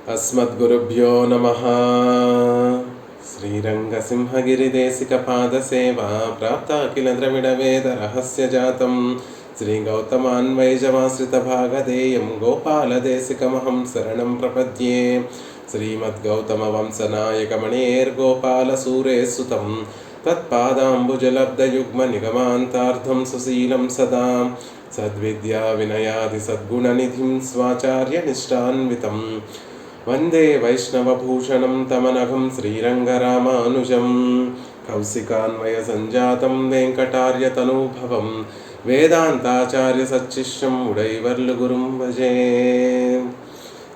अस्मद्गुरुभ्यो नमः। श्रीरङ्गसिंहगिरिदेशिकपादसेवा प्राप्ता किल द्रविडवेदरहस्यजातं श्रीगौतमान्वैजमाश्रितभागधेयं गोपालदेशिकमहं शरणं प्रपद्ये। श्रीमद्गौतमवंशनायकमणेर्गोपालसूरेसुतं तत्पादाम्बुजलब्धयुग्मनिगमान्तार्धं सुशीलं सदा सद्विद्याविनयादिसद्गुणनिधिं स्वाचार्यनिष्ठान्वितं वन्दे वैष्णवभूषणं तमनघं श्रीरङ्गरामानुजं कौशिकान्वयसञ्जातं वेङ्कटार्यतनूभवं वेदान्ताचार्यसच्शिष्यं उडैवर्लुगुरुं भजे।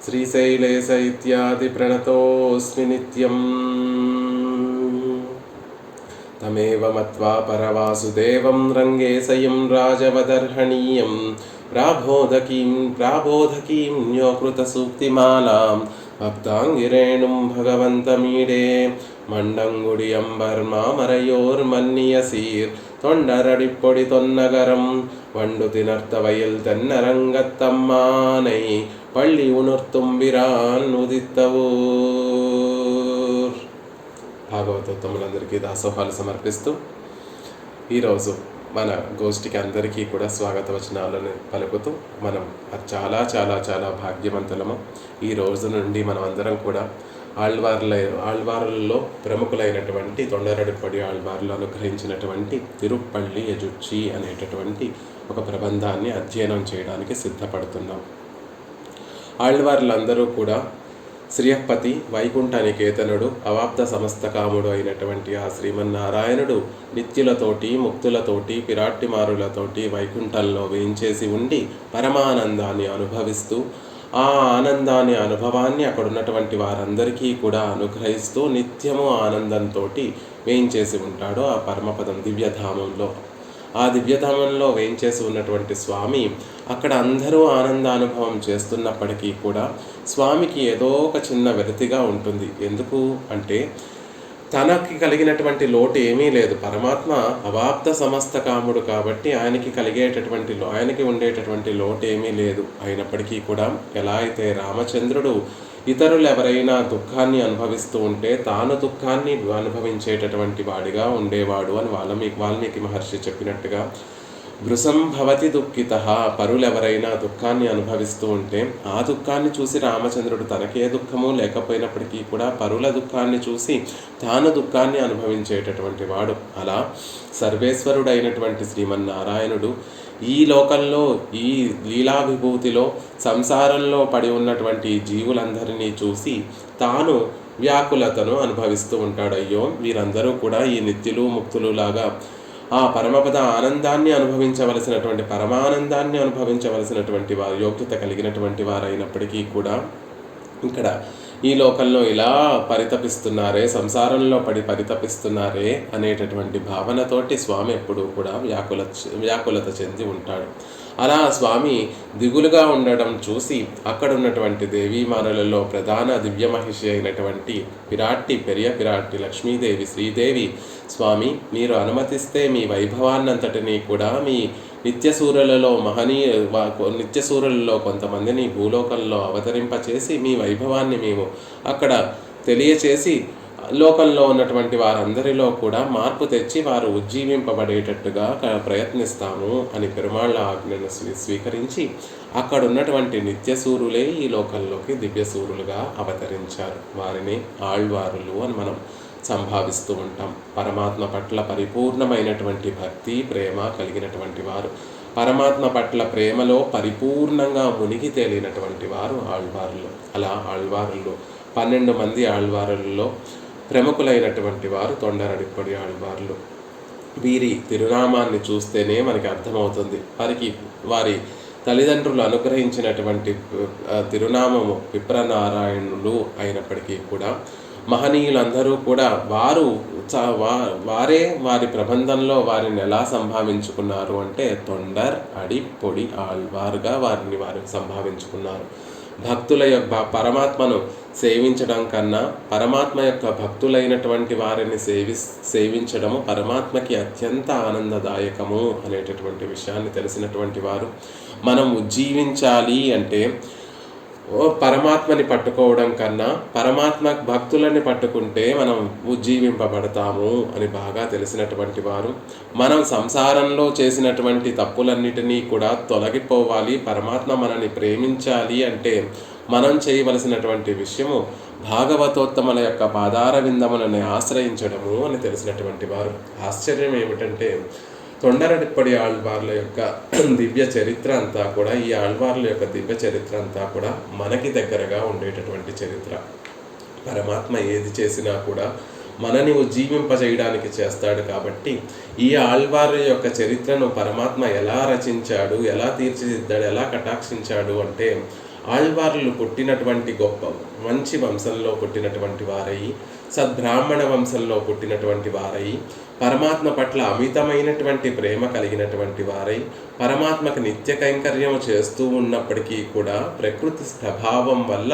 श्रीशैलेश इत्यादिप्रणतोऽस्मि नित्यं तमेव मत्वा परवासुदेवं रङ्गेशयं राजवदर्हणीयं प्राबोधकीं न्योकृतसूक्तिमालां भक्ताङ्गिरेणुं भगवन्तमीडे मण्डङ्गुडियम्बर्मामरयोर्मन्नियसीर् தொண்டரடிப்பொடி தொன்னகரம் வண்டு திணர்த்த வயல் தென்னரங்கத்தம்மானை பள்ளி உணர்த்துంబిరాన్ ఉదిత్తవూర్. భాగవతోత్తములందరికీ దాసోహాలు సమర్పిస్తూ ఈరోజు మన గోష్ఠికి అందరికీ కూడా స్వాగత వచనాలను పలుకుతూ మనం చాలా చాలా చాలా భాగ్యవంతులము. ఈ రోజు నుండి మనం అందరం కూడా ఆళ్వార్లలో ప్రముఖులైనటువంటి తొండరడిపొడి ఆళ్వార్లు అనుగ్రహించినటువంటి తిరుప్పల్లి యజుచ్చి అనేటటువంటి ఒక ప్రబంధాన్ని అధ్యయనం చేయడానికి సిద్ధపడుతున్నాం. ఆళ్వార్లందరూ కూడా శ్రీయపతి వైకుంఠ నికేతనుడు అవాప్త సమస్తకాముడు అయినటువంటి ఆ శ్రీమన్నారాయణుడు నిత్యులతోటి ముక్తులతోటి పిరాట్టిమారులతోటి వైకుంఠంలో వేయించేసి ఉండి పరమానందాన్ని అనుభవిస్తూ ఆ ఆనందాన్ని అనుభవాన్ని అక్కడ ఉన్నటువంటి వారందరికీ కూడా అనుగ్రహిస్తూ నిత్యము ఆనందంతో వేయించేసి ఉంటాడు ఆ పరమపదం దివ్యధామంలో. ఆ దివ్యధామంలో వేయించేసి ఉన్నటువంటి స్వామి అక్కడ అందరూ ఆనందానుభవం చేస్తున్నప్పటికీ కూడా స్వామికి ఏదో ఒక చిన్న వెరతిగా ఉంటుంది. ఎందుకు అంటే తనకి కలిగినటువంటి లోటు ఏమీ లేదు. పరమాత్మ అవాప్త సమస్త కాముడు కాబట్టి ఆయనకి ఉండేటటువంటి లోటు ఏమీ లేదు. అయినప్పటికీ కూడా ఎలా అయితే రామచంద్రుడు ఇతరులు ఎవరైనా దుఃఖాన్ని అనుభవిస్తూ ఉంటే తాను దుఃఖాన్ని అనుభవించేటటువంటి వాడిగా ఉండేవాడు అని వాల్మీకి మహర్షి చెప్పినట్టుగా వృసం భవతి దుఃఖిత, పరులెవరైనా దుఃఖాన్ని అనుభవిస్తూ ఉంటే ఆ దుఃఖాన్ని చూసి రామచంద్రుడు తనకే దుఃఖము లేకపోయినప్పటికీ కూడా పరుల దుఃఖాన్ని చూసి తాను దుఃఖాన్ని అనుభవించేటటువంటి వాడు. అలా సర్వేశ్వరుడైనటువంటి శ్రీమన్నారాయణుడు ఈ లోకంలో ఈ లీలావిభూతిలో సంసారంలో పడి ఉన్నటువంటి జీవులందరినీ చూసి తాను వ్యాకులతను అనుభవిస్తూ ఉంటాడు. అయ్యో వీరందరూ కూడా ఈ నిత్యులు ముక్తులు లాగా ఆ పరమపద ఆనందాన్ని అనుభవించవలసినటువంటి పరమానందాన్ని అనుభవించవలసినటువంటి వారు యోగ్యత కలిగినటువంటి వారైనప్పటికీ కూడా ఇక్కడ ఈ లోకంలో ఇలా పరితపిస్తున్నారే, సంసారంలో పడి పరితపిస్తున్నారే అనేటటువంటి భావనతోటి స్వామి ఎప్పుడూ కూడా వ్యాకులత చెంది ఉంటాడు. అలా స్వామి దిగులుగా ఉండడం చూసి అక్కడ ఉన్నటువంటి దేవీమానులలో ప్రధాన దివ్య మహిషి అయినటువంటి పెరియ పిరాట్టి లక్ష్మీదేవి శ్రీదేవి, స్వామి మీరు అనుమతిస్తే మీ వైభవాన్నంతటినీ కూడా మీ నిత్యసూరులలో కొంతమందిని భూలోకంలో అవతరింపచేసి మీ వైభవాన్ని మేము అక్కడ తెలియచేసి లోకంలో ఉన్నటువంటి వారందరిలో కూడా మార్పు తెచ్చి వారు ఉజ్జీవింపబడేటట్టుగా ప్రయత్నిస్తాము అని పెరుమాళ్ళ ఆజ్ఞను స్వీకరించి అక్కడ ఉన్నటువంటి నిత్యసూరులే ఈ లోకంలోకి దివ్యసూరులుగా అవతరించారు. వారిని ఆళ్వారులు అని మనం సంభావిస్తూ ఉంటాం. పరమాత్మ పట్ల పరిపూర్ణమైనటువంటి భక్తి ప్రేమ కలిగినటువంటి వారు, పరమాత్మ పట్ల ప్రేమలో పరిపూర్ణంగా మునిగి తేలినటువంటి వారు ఆళ్వారులు. అలా ఆళ్వారులు 12 మంది ఆళ్వారులలో ప్రముఖులైనటువంటి వారు తొండరడిపొడి ఆళ్వార్లు. వీరి తిరునామాన్ని చూస్తేనే మనకి అర్థమవుతుంది. వారి తల్లిదండ్రులు అనుగ్రహించినటువంటి తిరునామము విప్రనారాయణులు అయినప్పటికీ కూడా మహనీయులందరూ కూడా వారే వారి ప్రబంధంలో వారిని ఎలా సంభావించుకున్నారు అంటే తొండర్ అడి పొడి ఆళ్వారుగా వారు సంభావించుకున్నారు. భక్తుల యొక్క పరమాత్మను సేవించడం కన్నా పరమాత్మ యొక్క భక్తులైనటువంటి వారిని సేవించడము పరమాత్మకి అత్యంత ఆనందదాయకము అనేటటువంటి విషయాన్ని తెలిసినటువంటి వారు. మనం ఉజ్జీవించాలి అంటే పరమాత్మని పట్టుకోవడం కన్నా పరమాత్మ భక్తులని పట్టుకుంటే మనం ఉజ్జీవింపబడతాము అని బాగా తెలిసినటువంటి వారు, మనం సంసారంలో చేసినటువంటి తప్పులన్నిటినీ కూడా తొలగిపోవాలి, పరమాత్మ మనని ప్రేమించాలి అంటే మనం చేయవలసినటువంటి విషయము భాగవతోత్తముల యొక్క పాదార విందములని ఆశ్రయించడము అని తెలిసినటువంటి వారు. ఆశ్చర్యం ఏమిటంటే తొండరడిప్పటి ఆళ్వార్ల యొక్క దివ్య చరిత్ర అంతా కూడా, ఈ ఆళ్వార్ల యొక్క దివ్య చరిత్ర అంతా కూడా మనకి దగ్గరగా ఉండేటటువంటి చరిత్ర. పరమాత్మ ఏది చేసినా కూడా మనని ఉజ్జీవింపజేయడానికి చేస్తాడు. కాబట్టి ఈ ఆళ్వార్ల యొక్క చరిత్రను పరమాత్మ ఎలా రచించాడు, ఎలా తీర్చిదిద్దాడు, ఎలా కటాక్షించాడు అంటే, ఆళ్వార్లు పుట్టినటువంటి గొప్ప మంచి వంశంలో పుట్టినటువంటి వారై, సద్బ్రాహ్మణ వంశంలో పుట్టినటువంటి వారై, పరమాత్మ పట్ల అమితమైనటువంటి ప్రేమ కలిగినటువంటి వారై, పరమాత్మకు నిత్య కైంకర్యం చేస్తూ ఉన్నప్పటికీ కూడా ప్రకృతి ప్రభావం వల్ల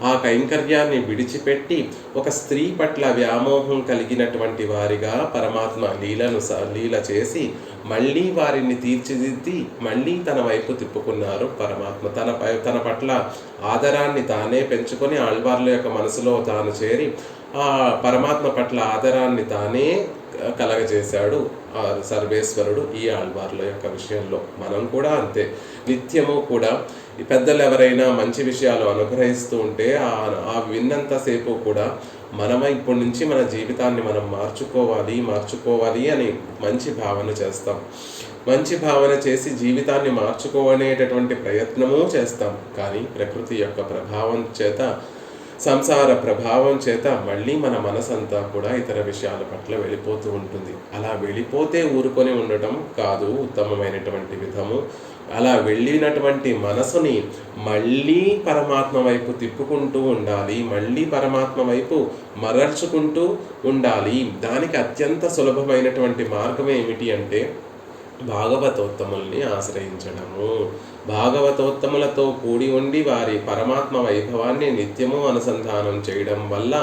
ఆ కైంకర్యాన్ని విడిచిపెట్టి ఒక స్త్రీ పట్ల వ్యామోహం కలిగినటువంటి వారిగా పరమాత్మ లీల చేసి మళ్ళీ వారిని తీర్చిదిద్ది మళ్ళీ తన వైపు తిప్పుకున్నారు. పరమాత్మ తన పట్ల ఆదరాన్ని తానే పెంచుకొని ఆళ్వార్ల యొక్క మనసులో తాను చేరి ఆ పరమాత్మ పట్ల ఆదరాన్ని తానే కలగజేశాడు ఆ సర్వేశ్వరుడు ఈ ఆళ్వార్ల యొక్క విషయంలో. మనం కూడా అంతే, నిత్యము కూడా ఈ పెద్దలు ఎవరైనా మంచి విషయాలు అనుగ్రహిస్తూ ఉంటే ఆ విన్నంతసేపు కూడా ఇప్పటి నుంచి మన జీవితాన్ని మనం మార్చుకోవాలి అని మంచి భావన చేస్తాం. మంచి భావన చేసి జీవితాన్ని మార్చుకోనేటటువంటి ప్రయత్నము చేస్తాం. కానీ ప్రకృతి యొక్క ప్రభావం చేత, సంసార ప్రభావం చేత మళ్ళీ మన మనసంతా కూడా ఇతర విషయాల పట్ల వెళ్ళిపోతూ ఉంటుంది. అలా వెళ్ళిపోతే ఊరుకొని ఉండటం కాదు ఉత్తమమైనటువంటి విధము. అలా వెళ్ళినటువంటి మనసుని మళ్ళీ పరమాత్మ వైపు తిప్పుకుంటూ ఉండాలి, మళ్ళీ పరమాత్మ వైపు మరల్చుకుంటూ ఉండాలి. దానికి అత్యంత సులభమైనటువంటి మార్గం ఏమిటి అంటే భాగవతోత్తముల్ని ఆశ్రయించడము. భాగవతోత్తములతో కూడి ఉండి వారి పరమాత్మ వైభవాన్ని నిత్యము అనుసంధానం చేయడం వల్ల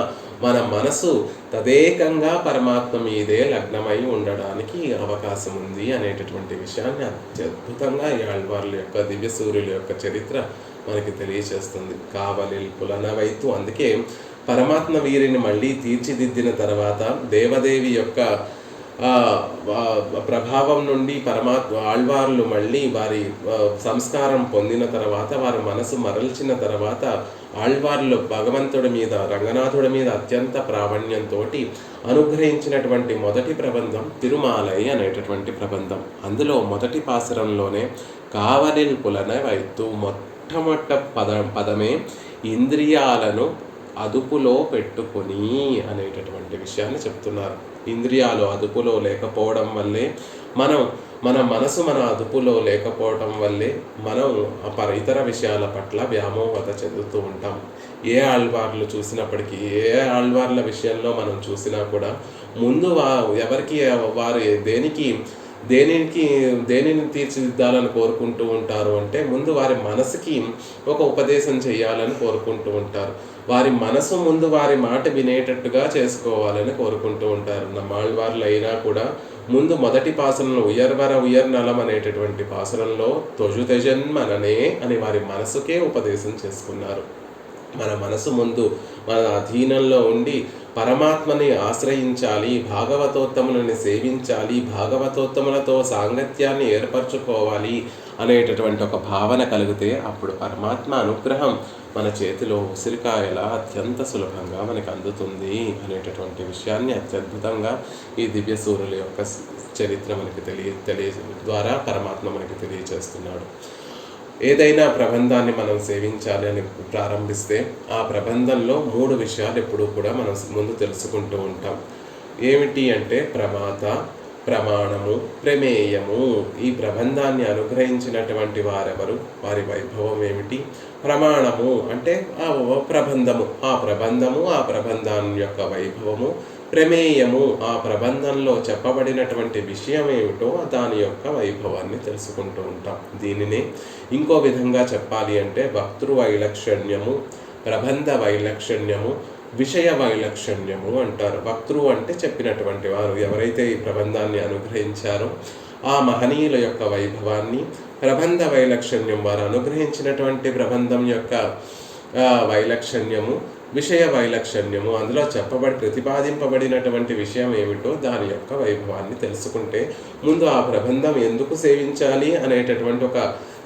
మన మనసు తదేకంగా పరమాత్మ మీదే లగ్నమై ఉండడానికి అవకాశం ఉంది అనేటటువంటి విషయాన్ని అత్యద్భుతంగా ఈ ఆళ్వార్ల యొక్క దివ్య సూర్యుల యొక్క చరిత్ర మనకి తెలియచేస్తుంది. కావలిల్ పులనవైతు, అందుకే పరమాత్మ వీరిని మళ్ళీ తీర్చిదిద్దిన తర్వాత దేవదేవి యొక్క ప్రభావం నుండి ఆళ్వార్లు మళ్ళీ వారి సంస్కారం పొందిన తర్వాత, వారి మనసు మరల్చిన తర్వాత ఆళ్వార్లు భగవంతుడి మీద, రంగనాథుడి మీద అత్యంత ప్రావణ్యంతో అనుగ్రహించినటువంటి మొదటి ప్రబంధం తిరుమాలై అనేటటువంటి ప్రబంధం. అందులో మొదటి పాసురంలోనే కావలిల్ పులనవైతు మొట్టమొదట పదమే ఇంద్రియాలను అదుపులో పెట్టుకొని అనేటటువంటి విషయాన్ని చెప్తున్నారు. ఇంద్రియాలు అదుపులో లేకపోవడం వల్లే మన మనసు మన అదుపులో లేకపోవడం వల్లే మనం ఇతర విషయాల పట్ల వ్యామోహత చెందుతూ ఉంటాం. ఏ ఆళ్వార్లు చూసినప్పటికీ, ఏ ఆళ్వార్ల విషయంలో మనం చూసినా కూడా ముందు ఎవరికి వారు దేనిని తీర్చిదిద్దాలని కోరుకుంటూ ఉంటారు అంటే, ముందు వారి మనసుకి ఒక ఉపదేశం చేయాలని కోరుకుంటూ ఉంటారు. వారి మనసు ముందు వారి మాట వినేటట్టుగా చేసుకోవాలని కోరుకుంటూ ఉంటారు. నమ్మాళ్వార్లు అయినా కూడా ముందు మొదటి పాసనంలో ఉయర్నలం అనేటటువంటి పాసనంలో తొజుతెజన్మననే అని వారి మనసుకే ఉపదేశం చేసుకున్నారు. మన మనసు ముందు మన అధీనంలో ఉండి పరమాత్మని ఆశ్రయించాలి, భాగవతోత్తములని సేవించాలి, భాగవతోత్తములతో సాంగత్యాన్ని ఏర్పరచుకోవాలి అనేటటువంటి ఒక భావన కలిగితే అప్పుడు పరమాత్మ అనుగ్రహం మన చేతిలో ఉసిరికాయలా అత్యంత సులభంగా మనకు అందుతుంది అనేటటువంటి విషయాన్ని అత్యద్భుతంగా ఈ దివ్య సూర్యుల యొక్క చరిత్ర మనకి ద్వారా పరమాత్మ మనకి తెలియచేస్తున్నాడు. ఏదైనా ప్రబంధాన్ని మనం సేవించాలి అని ప్రారంభిస్తే ఆ ప్రబంధంలో 3 విషయాలు ఎప్పుడూ కూడా మనం ముందు తెలుసుకుంటూ ఉంటాం. ఏమిటి అంటే ప్రమాత, ప్రమాణము, ప్రమేయము. ఈ ప్రబంధాన్ని అనుగ్రహించినటువంటి వారెవరు, వారి వైభవం ఏమిటి? ప్రమాణము అంటే ప్రబంధము, ఆ ప్రబంధాన్ని యొక్క వైభవము. ప్రమేయము, ఆ ప్రబంధంలో చెప్పబడినటువంటి విషయం ఏమిటో దాని యొక్క వైభవాన్ని తెలుసుకుంటూ ఉంటాం. దీనిని ఇంకో విధంగా చెప్పాలి అంటే వక్తృ వైలక్షణ్యము, ప్రబంధ వైలక్షణ్యము, విషయ వైలక్షణ్యము అంటారు. వక్తృ అంటే చెప్పినటువంటి వారు, ఎవరైతే ఈ ప్రబంధాన్ని అనుగ్రహించారో ఆ మహనీయుల యొక్క వైభవాన్ని, ప్రబంధ వైలక్షణ్యం వారు అనుగ్రహించినటువంటి ప్రబంధం యొక్క వైలక్షణ్యము, విషయ వైలక్షణ్యము, అందులో ప్రతిపాదింపబడినటువంటి విషయం ఏమిటో దాని యొక్క వైభవాన్ని తెలుసుకుంటే ముందు ఆ ప్రబంధం ఎందుకు సేవించాలి అనేటటువంటి ఒక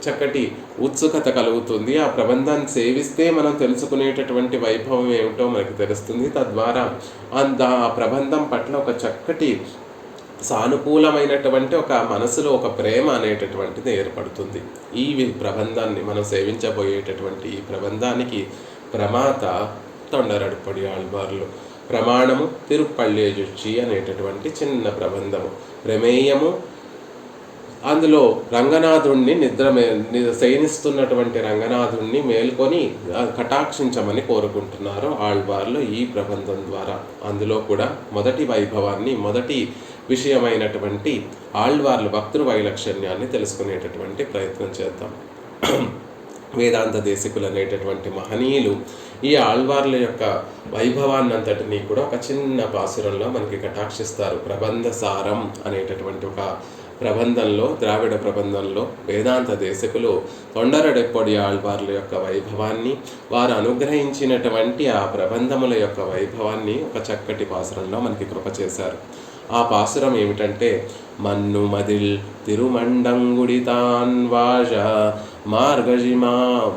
చక్కటి ఉత్సుకత కలుగుతుంది. ఆ ప్రబంధాన్ని సేవిస్తే మనం తెలుసుకునేటటువంటి వైభవం ఏమిటో మనకు తెలుస్తుంది. తద్వారా ఆ ప్రబంధం పట్ల ఒక చక్కటి సానుకూలమైనటువంటి ఒక మనసులో ఒక ప్రేమ అనేటటువంటిది ఏర్పడుతుంది. ఈ ప్రబంధాన్ని మనం సేవించబోయేటటువంటి ఈ ప్రబంధానికి ప్రమాత తొండరడిపొడి ఆళ్వార్లు. ప్రమాణము తిరుప్పళ్ళేజుచ్చి అనేటటువంటి చిన్న ప్రబంధము. ప్రమేయము అందులో రంగనాథుణ్ణి శయనిస్తున్నటువంటి రంగనాథుణ్ణి మేల్కొని కటాక్షించమని కోరుకుంటున్నారు ఆళ్వార్లు ఈ ప్రబంధం ద్వారా. అందులో కూడా మొదటి వైభవాన్ని, మొదటి విషయమైనటువంటి ఆళ్వార్లు భక్తృ వైలక్షణ్యాన్ని తెలుసుకునేటటువంటి ప్రయత్నం చేద్దాం. వేదాంత దేశికులు అనేటటువంటి మహనీయులు ఈ ఆళ్వార్ల యొక్క వైభవాన్నంతటినీ కూడా ఒక చిన్న పాసురంలో మనకి కటాక్షిస్తారు. ప్రబంధ సారం అనేటటువంటి ఒక ప్రబంధంలో, ద్రావిడ ప్రబంధంలో వేదాంత దేశకులు తొండరడెప్పొడి ఆళ్వార్ల యొక్క వైభవాన్ని, వారు అనుగ్రహించినటువంటి ఆ ప్రబంధముల యొక్క వైభవాన్ని ఒక చక్కటి పాసురంలో మనకి కృప చేశారు. ఆ పాసురం ఏమిటంటే, మన్ను మదిల్ తిరుమండంగుడితాన్ వాజ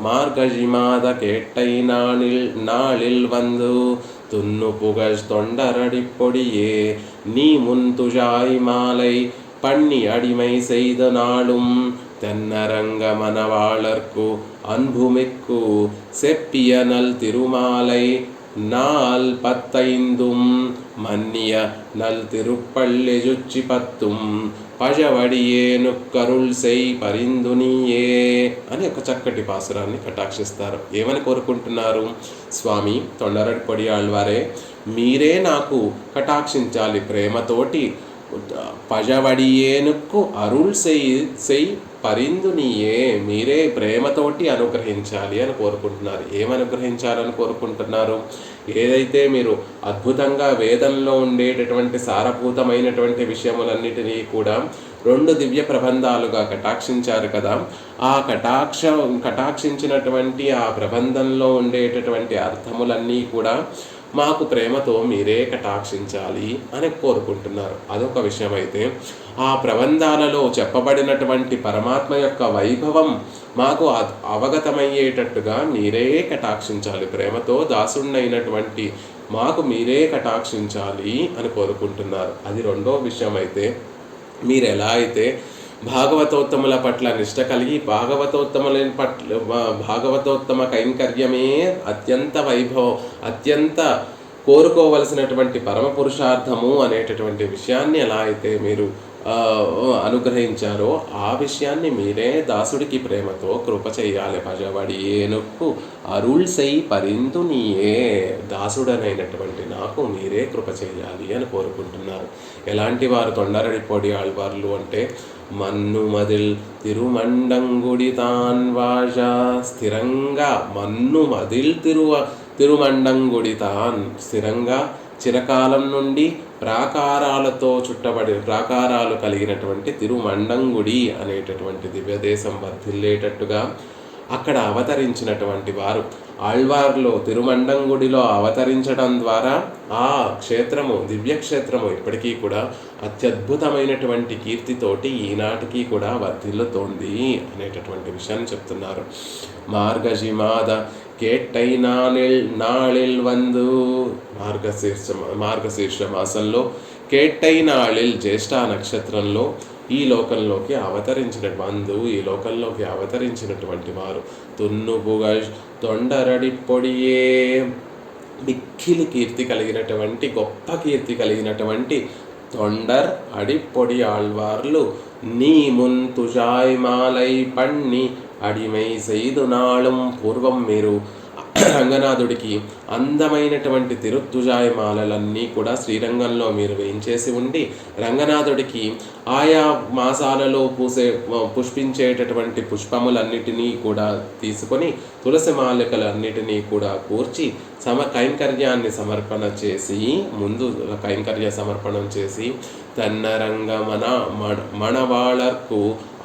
మార్గజిమాద కేట్టై నాళిల్ వందు துன்னு புகழ் தொண்டரடிப்பொடியே நீ முன்துழாய் மாலை பண்ணி அடிமை செய்த நாளும் தென்னரங்க மனவாளர்க்கு அன்புமிக்கு செப்பிய நல் திருமாலை நாள் 15 மன்னிய நல் திருப்பள்ளெஜுச்சி 10 పజవడియేను కరుల్ సెయ్ పరిందునియే అని ఒక చక్కటి పాసురాన్ని కటాక్షిస్తారు. ఏమని కోరుకుంటున్నారు? స్వామి తొండరడిపొడి ఆళ్వారే, మీరే నాకు కటాక్షించాలి ప్రేమతోటి. పజవడియేనుకు అరుల్ సెయ్ పరిందునియే, మీరే ప్రేమతోటి అనుగ్రహించాలి అని కోరుకుంటున్నారు. ఏమనుగ్రహించాలని కోరుకుంటున్నారు? ఏదైతే మీరు అద్భుతంగా వేదంలో ఉండేటటువంటి సారభూతమైనటువంటి విషయములన్నిటినీ కూడా 2 దివ్య ప్రబంధాలుగా కటాక్షించారు కదా, ఆ కటాక్షించినటువంటి ఆ ప్రబంధంలో ఉండేటటువంటి అర్థములన్నీ కూడా మాకు ప్రేమతో మీరే కటాక్షించాలి అని కోరుకుంటున్నారు. అదొక విషయం. అయితే ఆ ప్రబంధాలలో చెప్పబడినటువంటి పరమాత్మ యొక్క వైభవం మాకు అవగతమయ్యేటట్టుగా మీరే కటాక్షించాలి, ప్రేమతో దాసుణ్ణైనటువంటి మాకు మీరే కటాక్షించాలి అని కోరుకుంటున్నారు. అది 2వ విషయం. అయితే మీరు ఎలా అయితే భాగవతోత్తముల పట్ల నిష్ట కలిగి భాగవతోత్తమ కైంకర్యమే అత్యంత వైభవం, అత్యంత కోరుకోవలసినటువంటి పరమ పురుషార్థము అనేటటువంటి విషయాన్ని ఎలా అయితే మీరు అనుగ్రహించారో ఆ విషయాన్ని మీరే దాసుడికి ప్రేమతో కృప చేయాలి. పజవడి ఏనుక్కు అరుళ్ సై పరిందు నీయే, దాసుడనైనటువంటి నాకు మీరే కృప చేయాలి అని కోరుకుంటున్నారు. ఎలాంటి వారు తొండరడిపొడి ఆళ్వార్లు అంటే, మన్ను మదిల్ తిరుమండంగుడి తాన్ వాజ, స్థిరంగా మన్ను మదిల్ తిరుమండంగుడి తాన్, స్థిరంగా చిరకాలం నుండి ప్రాకారాలు కలిగినటువంటి తిరుమండంగుడి అనేటటువంటి దివ్యదేశం వర్ధిల్లేటట్టుగా అక్కడ అవతరించినటువంటి వారు ఆళ్వార్లో తిరుమండంగుడిలో అవతరించడం ద్వారా ఆ క్షేత్రము, దివ్యక్షేత్రము ఇప్పటికీ కూడా అత్యద్భుతమైనటువంటి కీర్తితోటి ఈనాటికి కూడా వర్ధిల్లుతోంది అనేటటువంటి విషయాన్ని చెప్తున్నారు. మార్గజిమాద కేట్టై నాళిల్ వందు, మార్గశీర్ష మాసంలో కేట్టై నాళిల్ జ్యేష్ఠ నక్షత్రంలో ఈ లోకంలోకి అవతరించినటువంటి వారు తున్నుపుగ తొండరడిపొడియే, మిక్కిలి కీర్తి కలిగినటువంటి, గొప్ప కీర్తి కలిగినటువంటి తొండర్ అడిపొడి ఆళ్వార్లు నీ మున్ తుజాయ్ మాలై పణ్ణి అడిమై సైదు నాళం. పూర్వం మీరు రంగనాథుడికి అందమైనటువంటి తిరుత్తుజాయమాలలన్నీ కూడా శ్రీరంగంలో మీరు వేయించేసి ఉండి, రంగనాథుడికి ఆయా మాసాలలో పుష్పించేటటువంటి పుష్పములన్నిటినీ కూడా తీసుకొని తులసి మాలికలన్నిటినీ కూడా కూర్చి కైంకర్యాన్ని సమర్పణ చేసి, ముందు కైంకర్య సమర్పణం చేసి తన్నరంగ మణవాళర్కు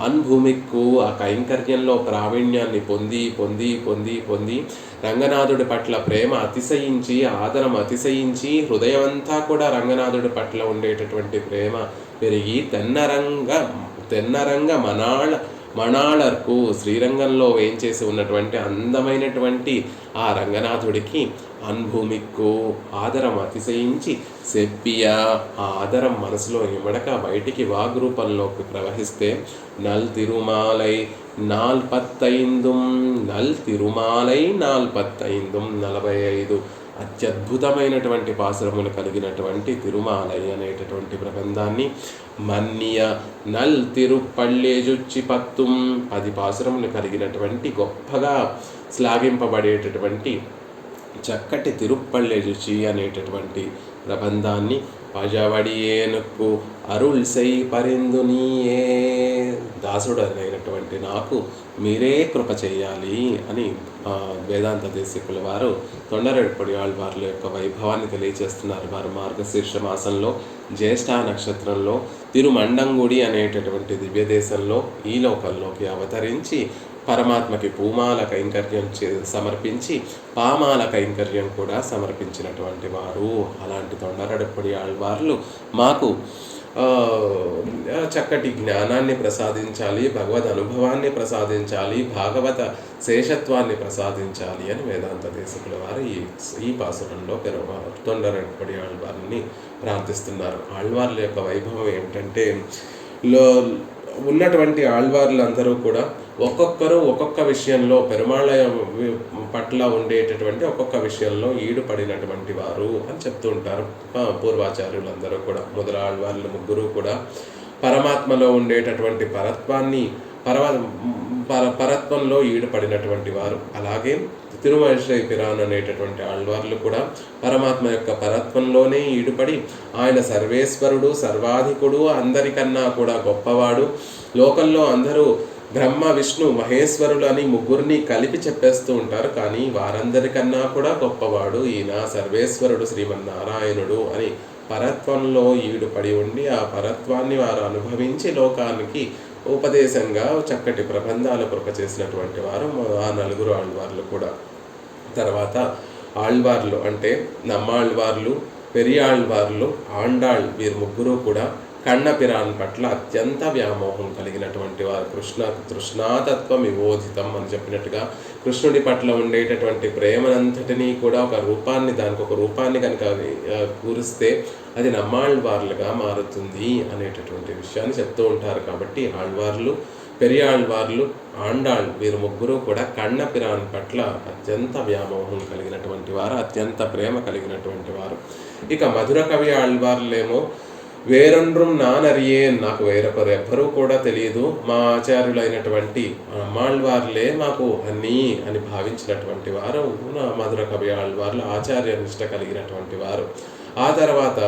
అన్భూమిక్కు ఆ కైంకర్యంలో ప్రావీణ్యాన్ని పొంది పొంది పొంది పొంది రంగనాథుడి పట్ల ప్రేమ అతిశయించి, ఆదరం అతిశయించి, హృదయమంతా కూడా రంగనాథుడి పట్ల ఉండేటటువంటి ప్రేమ పెరిగి తెన్నరంగ మణాళర్కు శ్రీరంగంలో వేయించేసి ఉన్నటువంటి అందమైనటువంటి ఆ రంగనాథుడికి అన్భూమిక్కు ఆదరం అతిశయించి సెప్పియా ఆ ఆదరం మనసులో ఇమడక బయటికి వాగ్రూపంలోకి ప్రవహిస్తే నల్ తిరుమాలై 45 అత్యద్భుతమైనటువంటి పాసురములు కలిగినటువంటి తిరుమాలై అనేటటువంటి ప్రబంధాన్ని మన్నియ నల్ తిరుపళ్ళేజుచ్చి 10 పాసురములు కలిగినటువంటి గొప్పగా శ్లాఘింపబడేటటువంటి చక్కటి తిరుప్పళ్ళేజుచి అనేటటువంటి ప్రబంధాన్ని పజవడియేనుకు అరుళ్ సై పరిందు నీయే దాసుడు అయినటువంటి నాకు మీరే కృప చేయాలి అని వేదాంత దేశికుల వారు తొండరెడ్డిపొడి ఆళ్వార్ల యొక్క వైభవాన్ని తెలియజేస్తున్నారు. వారు మార్గశీర్ష మాసంలో జ్యేష్ఠ నక్షత్రంలో తిరుమండంగుడి అనేటటువంటి దివ్యదేశంలో ఈ లోకంలోకి అవతరించి పరమాత్మకి పూమాల కైంకర్యం సమర్పించి పామాల కైంకర్యం కూడా సమర్పించినటువంటి వారు. అలాంటి తొండరెడ్డిపొడి ఆళ్వార్లు మాకు చక్కటి జ్ఞానాన్ని ప్రసాదించాలి, భగవద్ అనుభవాన్ని ప్రసాదించాలి, భాగవత శేషత్వాన్ని ప్రసాదించాలి అని వేదాంత దేశకుల వారు ఈ పాసురంలో తొండరెడ్డిపొడి ఆళ్వారిని ప్రార్థిస్తున్నారు. ఆళ్వార్ల యొక్క వైభవం ఏమిటంటే ఉన్నటువంటి ఆళ్వార్లందరూ కూడా ఒక్కొక్కరు ఒక్కొక్క విషయంలో పెరుమాళ పట్ల ఉండేటటువంటి ఒక్కొక్క విషయంలో ఈడుపడినటువంటి వారు అని చెప్తూ ఉంటారు పూర్వాచార్యులందరూ కూడా. మొదల ఆళ్వార్లు ముగ్గురు కూడా పరమాత్మలో ఉండేటటువంటి పరత్వంలో ఈడుపడినటువంటి వారు. అలాగే తిరుమలశ్రీ పిరాన్ అనేటటువంటి ఆళ్వార్లు కూడా పరమాత్మ యొక్క పరత్వంలోనే ఈడుపడి ఆయన సర్వేశ్వరుడు, సర్వాధికుడు, అందరికన్నా కూడా గొప్పవాడు, లోకంలో అందరూ బ్రహ్మ విష్ణు మహేశ్వరులు అని ముగ్గురిని కలిపి చెప్పేస్తూ ఉంటారు. కానీ వారందరికన్నా కూడా గొప్పవాడు ఈయన సర్వేశ్వరుడు శ్రీమన్నారాయణుడు అని పరత్వంలో ఈడుపడి ఉండి ఆ పరత్వాన్ని వారు అనుభవించి లోకానికి ఉపదేశంగా చక్కటి ప్రబంధాలు కృప చేసినటువంటి వారు ఆ నలుగురు ఆళ్వార్లు కూడా. తర్వాత ఆళ్వార్లు అంటే నమ్మాళ్వార్లు, పెరియాళ్వార్లు, ఆండాళ్ వీరు ముగ్గురు కూడా కన్నపిరాన్ పట్ల అత్యంత వ్యామోహం కలిగినటువంటి వారు. తృష్ణాతత్వం విబోధితం అని చెప్పినట్టుగా కృష్ణుడి పట్ల ఉండేటటువంటి ప్రేమనంతటినీ కూడా దానికి ఒక రూపాన్ని కనుక కూరిస్తే అది నమ్మాళ్వార్లుగా మారుతుంది అనేటటువంటి విషయాన్ని చెప్తూ ఉంటారు. కాబట్టి ఆళ్వార్లు, పెరియాళ్వార్లు, ఆండాళ్ వీరు ముగ్గురు కూడా కన్నపిరాన్ పట్ల అత్యంత వ్యామోహం కలిగినటువంటి వారు, అత్యంత ప్రేమ కలిగినటువంటి వారు. ఇక మధుర కవి ఆళ్వార్లేమో వేరొండ్రం నానరియే, నాకు వేరొకరు ఎవ్వరూ కూడా తెలియదు, మా ఆచార్యులైనటువంటి అమ్మాళ్వార్లే మాకు అన్నీ అని భావించినటువంటి వారు మధుర కవి ఆళ్వార్లు, ఆచార్య నిష్ట కలిగినటువంటి వారు. ఆ తర్వాత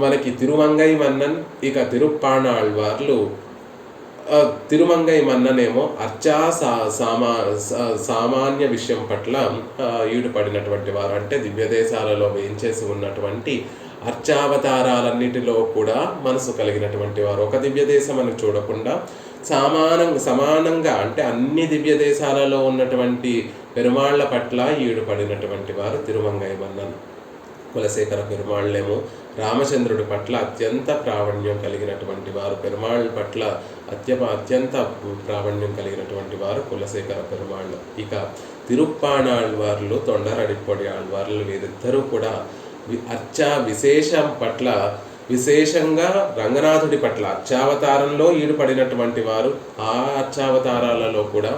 మనకి తిరుమంగై మన్నన్, ఇక తిరుప్పాణ ఆళ్వార్లు. తిరుమంగై మన్ననేమో సామాన్య విషయం పట్ల ఈడుపడినటువంటి వారు. అంటే దివ్యదేశాలలో వేయించేసి ఉన్నటువంటి అర్చావతారాలన్నిటిలో కూడా మనసు కలిగినటువంటి వారు. ఒక దివ్య దేశం అని చూడకుండా సమానంగా అంటే అన్ని దివ్య దేశాలలో ఉన్నటువంటి పెరుమాళ్ల పట్ల ఈడుపడినటువంటి వారు తిరుమంగై మన్నన్. కులశేఖర పెరుమాళ్ళేమో రామచంద్రుడి పట్ల అత్యంత ప్రావీణ్యం కలిగినటువంటి వారు, పెరుమాళ్ళ పట్ల అత్యంత ప్రావీణ్యం కలిగినటువంటి వారు కులశేఖర పెరుమాళ్ళు. ఇక తిరుప్పాణాళ్వార్లు, తొండరెడ్డిపొడి ఆళ్వార్లు వీరిద్దరూ కూడా విశేషం పట్ల విశేషంగా రంగనాథుడి పట్ల అర్చావతారంలో ఈడుపడినటువంటి వారు. ఆ అర్చావతారాలలో కూడా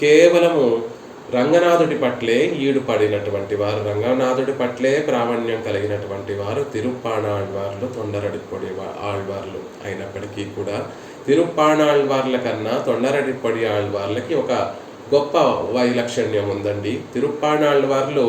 కేవలము రంగనాథుడి పట్లే ఈడుపడినటువంటి వారు, రంగనాథుడి పట్లే ప్రావీణ్యం కలిగినటువంటి వారు తిరుప్పాణాళ్వార్లు, తొండరెడ్డిపొడి ఆళ్వార్లు. అయినప్పటికీ కూడా తిరుప్పాణాళ్వార్ల కన్నా తొండరెడ్డిపొడి ఆళ్వార్లకి ఒక గొప్ప వైలక్షణ్యం ఉందండి. తిరుప్పాణాళ్వార్లు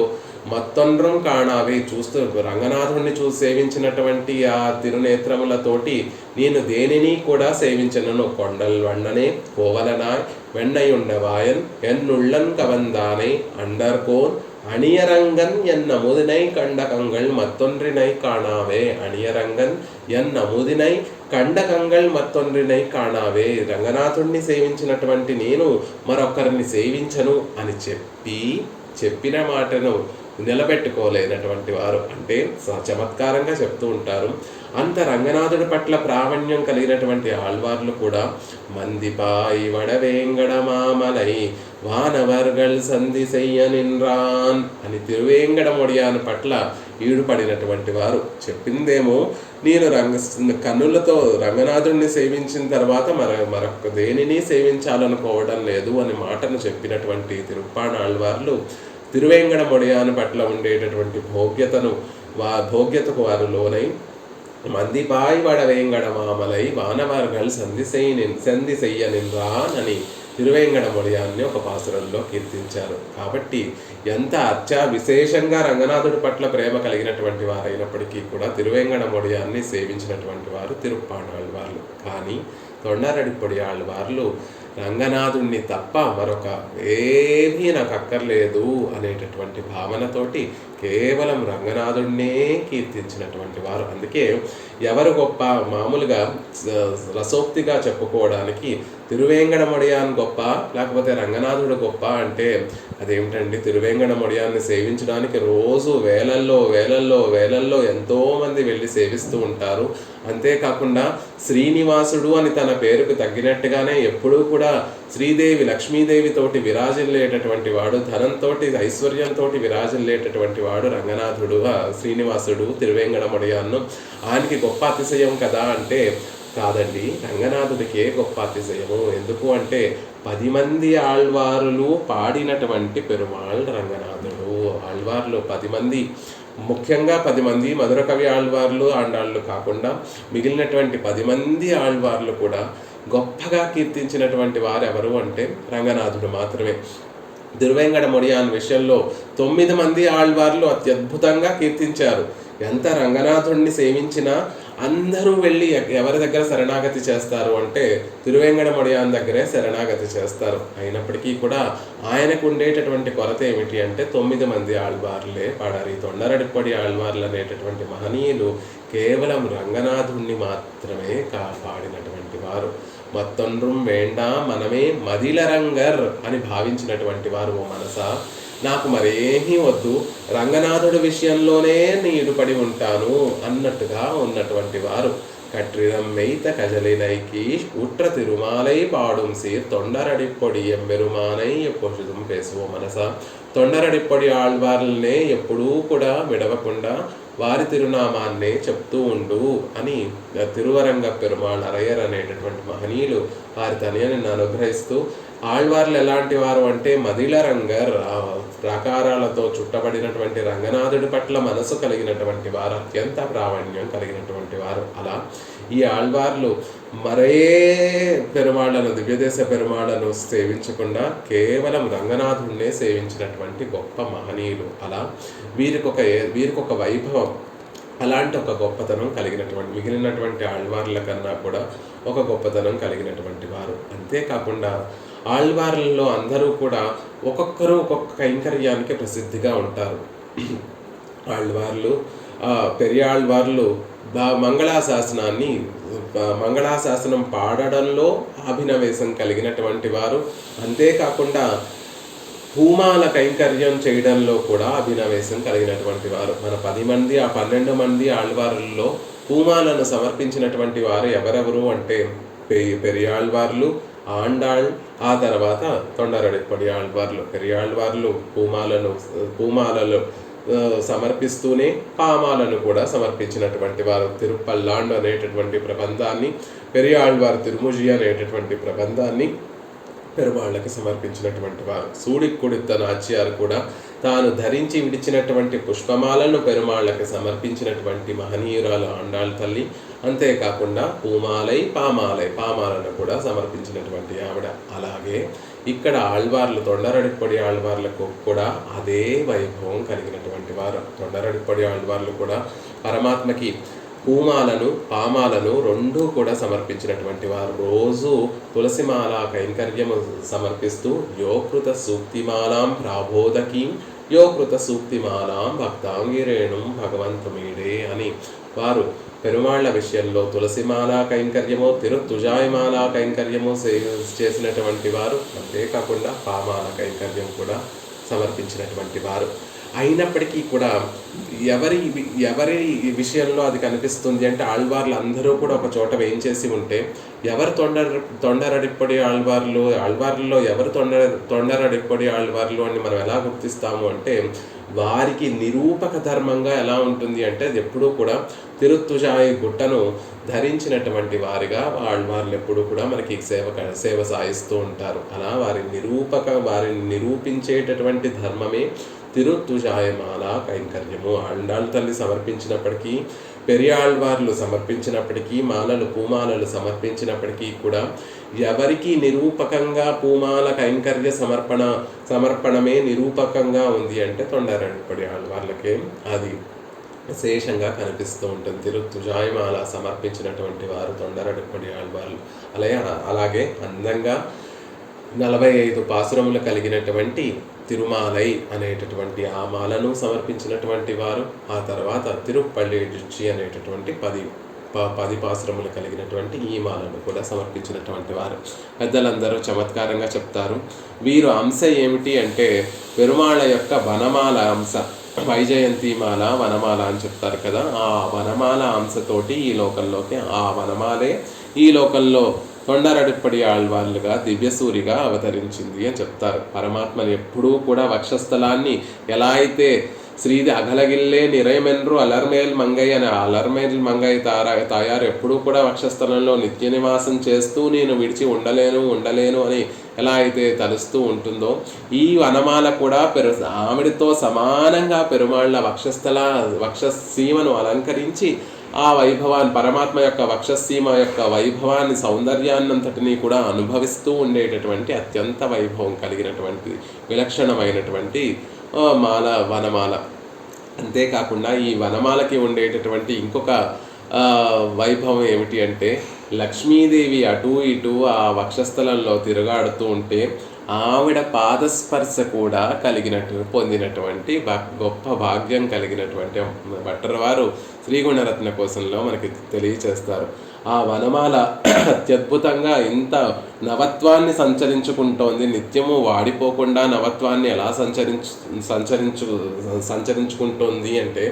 మత్తొండ్రం కాణావే. చూస్తూ రంగనాథుడిని చూసి సేవించినటువంటి ఆ తిరునేత్రములతోటి నేను దేనిని కూడా సేవించను. కొండల్ వಣ್ಣనే కోవలనాయ్ వెన్నయుండవాయన్ ఎన్నుళ్ళన్ కవందానై అండర్కోన్ அணியரங்கன் என் அமுதினை கண்ட கங்கள் மத்தொன்றினை காணாவே. అణియరంగన్ ఎన్ అముదినై కండ కంగళ్ మత్తొండ్రినై కాణావే. రంగనాథుణ్ణి సేవించినటువంటి నేను మరొకరిని సేవించను అని చెప్పిన మాటను నిలబెట్టుకోలేనటువంటి వారు, అంటే చమత్కారంగా చెప్తూ ఉంటారు. అంత రంగనాథుడి పట్ల ప్రావణ్యం కలిగినటువంటి ఆళ్వార్లు కూడా మందిపాయి వడవేంగడమామలై వానవర్గల్ సంధి చెయ్య నిన్రాన్ అని తిరువేంగడమొడియాన్ పట్ల ఈడుపడినటువంటి వారు. చెప్పిందేమో నేను కన్నులతో రంగనాథుడిని సేవించిన తర్వాత మరొక దేనిని సేవించాలనుకోవడం లేదు అని మాటను చెప్పినటువంటి తిరుప్పాణాళ్వార్లు తిరువేంగడమొడియాన్ పట్ల ఉండేటటువంటి భోగ్యతకు వారు లోనై మందిపాయి వడవేంగడమామలై వానవర్గల్ సంధి చెయ్య నిన్రాన్ అని తిరువేంగడమొడియాన్ని ఒక పాసురంలో కీర్తించారు. కాబట్టి ఎంత విశేషంగా రంగనాథుడి పట్ల ప్రేమ కలిగినటువంటి వారైనప్పటికీ కూడా తిరువేంగడమొడియాన్ని సేవించినటువంటి వారు తిరుప్పాణాళ్వార్లు. కానీ తొండరడిపొడి ఆళ్వార్లు రంగనాథుణ్ణి తప్ప మరొక ఏమీ నాకు అక్కర్లేదు అనేటటువంటి భావనతోటి కేవలం రంగనాథుడినే కీర్తించినటువంటి వారు. అందుకే ఎవరు గొప్ప, మామూలుగా రసోక్తిగా చెప్పుకోవడానికి తిరువేంగడమొడియాన్ గొప్ప లేకపోతే రంగనాథుడు గొప్ప అంటే అదేమిటండి, తిరువేంగడమొడియాన్ని సేవించడానికి రోజు వేలల్లో ఎంతోమంది వెళ్ళి సేవిస్తూ ఉంటారు. అంతేకాకుండా శ్రీనివాసుడు అని తన పేరుకు తగ్గినట్టుగానే ఎప్పుడూ కూడా శ్రీదేవి లక్ష్మీదేవి తోటి విరాజిల్లేటటువంటి వాడు, ధనంతో ఐశ్వర్యంతో విరాజిల్లేటటువంటి వాడు రంగనాథుడు, శ్రీనివాసుడు తిరువేంగడమొడియాన్ను. ఆయనకి గొప్ప అతిశయం కదా అంటే కాదండి, రంగనాథుడికే గొప్ప అతిశయము. ఎందుకు అంటే 10 మంది ఆళ్వారులు పాడినటువంటి పెరుమాళ్ రంగనాథుడు. ఆళ్వార్లు 10 మంది, ముఖ్యంగా 10 మంది మధుర కవి ఆళ్వార్లు ఆండాళ్ళు కాకుండా మిగిలినటువంటి 10 మంది ఆళ్వార్లు కూడా గొప్పగా కీర్తించినటువంటి వారు ఎవరు అంటే రంగనాథుడు మాత్రమే. తిరువేంగడమొడియాన్ విషయంలో 9 మంది ఆళ్వార్లు అత్యద్భుతంగా కీర్తించారు. ఎంత రంగనాథుడిని సేవించినా అందరూ వెళ్ళి ఎవరి దగ్గర శరణాగతి చేస్తారు అంటే తిరువేంగడమొడియాన్ దగ్గరే శరణాగతి చేస్తారు. అయినప్పటికీ కూడా ఆయనకు ఉండేటటువంటి కొరత ఏమిటి అంటే 9 మంది ఆళ్వార్లే పాడారు. ఈ తొండరడిపొడి ఆళ్వార్లు అనేటటువంటి మహనీయులు కేవలం రంగనాథుణ్ణి మాత్రమే కాపాడినటువంటి వారు. మత్తొండ్రం వేండా మనమే మదిలరంగర్ అని భావించినటువంటి వారు. ఓ మనసా, నాకు మరేమీ వద్దు, రంగనాథుడి విషయంలోనే నీడుపడి ఉంటాను అన్నట్టుగా ఉన్నటువంటి వారు. கற்றிடம் மெய்த்த கஜலினைக்கு உற்ற திருமாலை பாடும் சீர் தொண்டரடிப்பொடி எம்பெருமானை எப்பொழுதும் பேசுவோம் మనసా. తొండరడిప్పొడి ఆళ్వార్లనే ఎప్పుడూ కూడా విడవకుండా వారి తిరునామాన్నే చెప్తూ ఉండు అని తిరువరంగ పెరుమాళ్ అరయ్యర్ అనేటటువంటి మహనీయులు వారి తనయుని అనుగ్రహిస్తూ, ఆళ్వార్లు ఎలాంటి వారు అంటే మదిల రంగర్, ప్రాకారాలతో చుట్టబడినటువంటి రంగనాథుడి పట్ల మనసు కలిగినటువంటి వారు, అత్యంత ప్రావణ్యం కలిగినటువంటి వారు. అలా ఈ ఆళ్వార్లు మరే పెరుమాళ్లను, దివ్యదేశ పెరుమాళ్లను సేవించకుండా కేవలం రంగనాథుడినే సేవించినటువంటి గొప్ప మహనీయులు. అలా వీరికొక వైభవం, అలాంటి ఒక గొప్పతనం కలిగినటువంటి, మిగిలినటువంటి ఆళ్వార్ల కన్నా కూడా ఒక గొప్పతనం కలిగినటువంటి వారు. అంతేకాకుండా ఆళ్వార్లలో అందరూ కూడా ఒక్కొక్కరు ఒక్కొక్క కైంకర్యానికి ప్రసిద్ధిగా ఉంటారు. ఆళ్వార్లు, పెరియాళ్వార్లు మంగళాశాసనం పాడడంలో అభినవేశం కలిగినటువంటి వారు. అంతేకాకుండా పూమాల కైంకర్యం చేయడంలో కూడా అభినవేశం కలిగినటువంటి వారు. మన 10 మంది, ఆ 12 మంది ఆళ్వార్లలో పూమాలను సమర్పించినటువంటి వారు ఎవరెవరు అంటే పెరియాళ్వార్లు, ఆండాళ్, ఆ తర్వాత తొండరడిప్పొడి ఆళ్వార్లు. పెరియాళ్వార్లు పూమాలలో సమర్పిస్తూనే పామాలను కూడా సమర్పించినటువంటి వారు. తిరుపల్లాండ్ అనేటటువంటి ప్రబంధాన్ని, పెరియాళ్వారు తిరుముజి అనేటటువంటి ప్రబంధాన్ని పెరుమాళ్ళకి సమర్పించినటువంటి వారు. సూడిక్కుడిత్త నాచ్యారు కూడా తాను ధరించి విడిచినటువంటి పుష్పమాలను పెరుమాళ్ళకి సమర్పించినటువంటి మహనీయురాలు ఆండాళ్ తల్లి. అంతేకాకుండా పామాలను కూడా సమర్పించినటువంటి ఆవిడ. అలాగే ఇక్కడ ఆళ్వార్లు తొండరడిప్పొడి ఆళ్వార్లకు కూడా అదే వైభవం కలిగినటువంటి వారు. తొండరడిప్పొడి ఆళ్వార్లు కూడా పరమాత్మకి పూమాలను పామాలను రెండూ కూడా సమర్పించినటువంటి వారు. రోజు తులసిమాల కైంకర్యము సమర్పిస్తూ యోకృత సూక్తిమాలాం ప్రాబోధకీం యోకృత సూక్తిమాలాం భక్తాంగిరేణుం భగవంతుమీడే అని వారు పెరుమాళ్ల విషయంలో తులసిమాల కైంకర్యము తిరుతుజాయమాల కైంకర్యము చేసినటువంటి వారు. అంతేకాకుండా పామాల కైంకర్యం కూడా సమర్పించినటువంటి వారు. అయినప్పటికీ కూడా ఎవరి విషయంలో అది కనిపిస్తుంది అంటే ఆళ్వార్లు అందరూ కూడా ఒక చోట వేయించేసి ఉంటే ఎవరు తొండరడిప్పొడి ఆళ్వార్లలో ఎవరు తొండరడిప్పొడి ఆళ్వార్లు అని మనం ఎలా గుర్తిస్తాము అంటే వారికి నిరూపక ధర్మంగా ఎలా ఉంటుంది అంటే అది ఎప్పుడూ కూడా తిరుత్తుజాయి గుట్టను ధరించినటువంటి వారిగా ఆళ్వార్లు ఎప్పుడూ కూడా మనకి సేవ సాయిస్తూ ఉంటారు. అలా వారిని నిరూపించేటటువంటి ధర్మమే తిరుత్తుజాయమాల కైంకర్యము. ఆండాళ్ళ తల్లి సమర్పించినప్పటికీ పెరియాళ్వార్లు సమర్పించినప్పటికీ పూమాలలు సమర్పించినప్పటికీ కూడా ఎవరికి నిరూపకంగా పూమాల కైంకర్య సమర్పణమే నిరూపకంగా ఉంది అంటే తొండరడిప్పొడి ఆళ్వార్లకే అది విశేషంగా కనిపిస్తూ ఉంటుంది. తిరుత్తుజాయమాల సమర్పించినటువంటి వారు తొండరడిప్పొడి ఆళ్వార్లు. అలాగే అందంగా 45 పాసురములు కలిగినటువంటి తిరుమాలై అనేటటువంటి ఆ మాలను సమర్పించినటువంటి వారు. ఆ తర్వాత తిరుప్పళ్ళిడుచి అనేటటువంటి 10 పాసురములు కలిగినటువంటి ఈ మాలను కూడా సమర్పించినటువంటి వారు. పెద్దలందరూ చమత్కారంగా చెప్తారు. వీరు అంశ ఏమిటి అంటే పెరుమాళ యొక్క వనమాల అంశ. వైజయంతిమాల వనమాల అని చెప్తారు కదా, ఆ వనమాల అంశతోటి ఈ లోకంలోకి ఆ వనమాలే ఈ లోకంలో తొండరడిప్పొడి ఆళ్వార్లుగా దివ్యసూరిగా అవతరించింది అని చెప్తారు. పరమాత్మని ఎప్పుడూ కూడా వక్షస్థలాన్ని ఎలా అయితే శ్రీది అగలగిల్లే నిరయమెన్రు అలర్మేల్ మంగయ్య అని అలర్మేల్ మంగయ్య తాయారు ఎప్పుడూ కూడా వక్షస్థలంలో నిత్య నివాసం చేస్తూ నేను విడిచి ఉండలేను అని ఎలా అయితే తలుస్తూ ఉంటుందో ఈ వనమాల కూడా ఆవిడితో సమానంగా పెరుమాళ్ళ వక్షసీమను అలంకరించి ఆ వైభవాన్ని పరమాత్మ యొక్క వక్షసీమ యొక్క వైభవాన్ని సౌందర్యాన్నంతటినీ కూడా అనుభవిస్తూ ఉండేటటువంటి అత్యంత వైభవం కలిగినటువంటి విలక్షణమైనటువంటి వనమాల. అంతేకాకుండా ఈ వనమాలకి ఉండేటటువంటి ఇంకొక వైభవం ఏమిటి అంటే లక్ష్మీదేవి అటు ఇటు ఆ వక్షస్థలంలో తిరుగాడుతూ ఉంటే ఆవిడ పాదస్పర్శ కూడా పొందినటువంటి గొప్ప భాగ్యం కలిగినటువంటి భట్టర్ వారు శ్రీగుణరత్న కోశంలో మనకి తెలియచేస్తారు. ఆ వనమాల అత్యద్భుతంగా ఇంత నవత్వాన్ని సంచరించుకుంటోంది. నిత్యము వాడిపోకుండా నవత్వాన్ని ఎలా సంచరించుకుంటోంది అంటే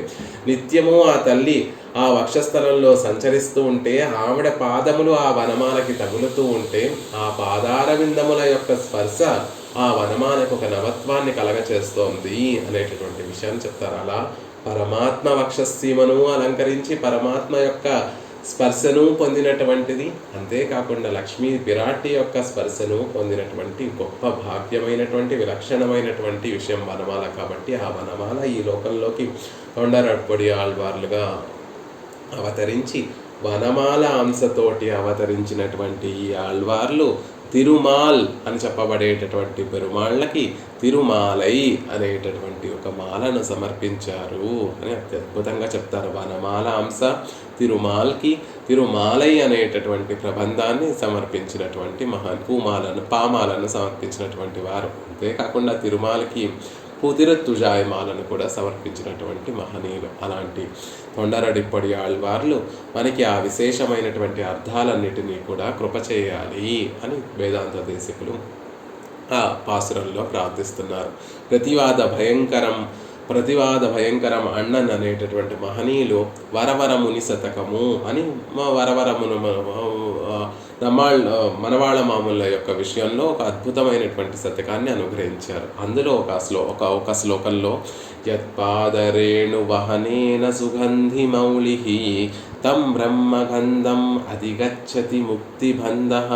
నిత్యము ఆ తల్లి ఆ వక్షస్థలంలో సంచరిస్తూ ఉంటే ఆవిడ పాదములు ఆ వనమాలకి తగులుతూ ఉంటే ఆ పాదారవిందముల యొక్క స్పర్శ ఆ వనమాలకు ఒక నవత్వాన్ని కలగచేస్తోంది అనేటటువంటి విషయాన్ని చెప్తారు. అలా పరమాత్మ వక్షసీమను అలంకరించి పరమాత్మ యొక్క స్పర్శను పొందినటువంటిది. అంతేకాకుండా లక్ష్మీ పిరాటి యొక్క స్పర్శను పొందినటువంటి గొప్ప భాగ్యమైనటువంటి విలక్షణమైనటువంటి విషయం వనమాల. కాబట్టి ఆ వనమాల ఈ లోకంలోకి తొండరడిప్పొడి ఆళ్వార్లుగా అవతరించి వనమాల అంశతోటి అవతరించినటువంటి ఈ ఆళ్వార్లు తిరుమాల్ అని చెప్పబడేటటువంటి పెరుమాళ్ళకి తిరుమాలై అనేటటువంటి ఒక మాలను సమర్పించారు అని అద్భుతంగా చెప్తారు. వనమాల అంశ తిరుమాల్కి తిరుమాలై అనేటటువంటి ప్రబంధాన్ని సమర్పించినటువంటి పామాలను సమర్పించినటువంటి వారు. అంతేకాకుండా తిరుమాలకి తిరుత్తుజాయమాలను కూడా సమర్పించినటువంటి మహనీయులు. అలాంటి తొండరడిప్పొడి ఆళ్వార్లు మనకి ఆ విశేషమైనటువంటి అర్థాలన్నిటినీ కూడా కృప చేయాలి అని వేదాంత దేశికులు ఆ పాసురంలో ప్రార్థిస్తున్నారు. ప్రతివాద భయంకరం అన్నన్ అనేటటువంటి మహనీయులు వరవరముని శతకము అని మనవాళ్ళ మామూళ్ళ యొక్క విషయంలో ఒక అద్భుతమైనటువంటి శతకాన్ని అనుగ్రహించారు. అందులో ఒక శ్లోకంలో యత్పాదరేణు వహనేన సుగంధి మౌళిః తం బ్రహ్మగంధం అధిగచ్చతి ముక్తిబంధః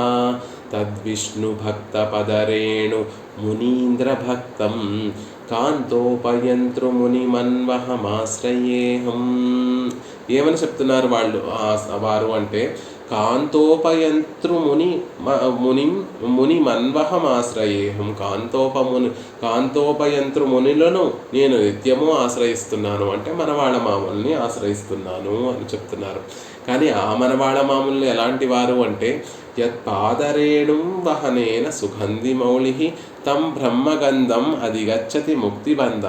తద్విష్ణు భక్త పదరేణు మునీంద్ర భక్తం కాంతోపయంతృ మునిమన్వహమాశ్రయేహం. ఏమని చెప్తున్నారు వారు అంటే కాంతోపయంతృముని మునిం మునిమన్వహమాశ్రయేహం కాంతోపయంతృమునులను నేను నిత్యము ఆశ్రయిస్తున్నాను అంటే మనవాళ్ళ మామూల్ని ఆశ్రయిస్తున్నాను అని చెప్తున్నారు. కానీ ఆ మనవాళ్ళ మామూలు ఎలాంటి వారు అంటే యత్పాదరేణుం వహనేన సుగంధి మౌళి తం బ్రహ్మగంధం అధిగచ్చతి ముక్తిబంధ.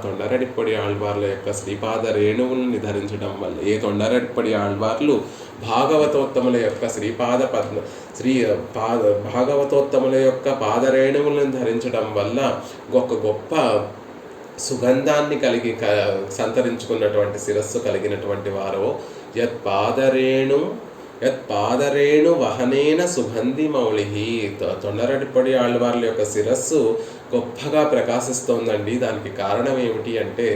తొండరడిప్పడి ఆళ్వార్ల యొక్క శ్రీపాద రేణువుల్ని ధరించడం వల్ల, ఏ తొండరడిప్పడి ఆళ్వార్లు భాగవతోత్తముల యొక్క భాగవతోత్తముల యొక్క పాదరేణువులను ధరించడం వల్ల ఒక గొప్ప సుగంధాన్ని సంతరించుకున్నటువంటి శిరస్సు కలిగినటువంటి వారో యత్పాదరేణు వహనేన సుగంధి మౌళి. తొండరడిపడి ఆళ్వార్ల యొక్క శిరస్సు గొప్పగా ప్రకాశిస్తోందండి. దానికి కారణం ఏమిటి అంటే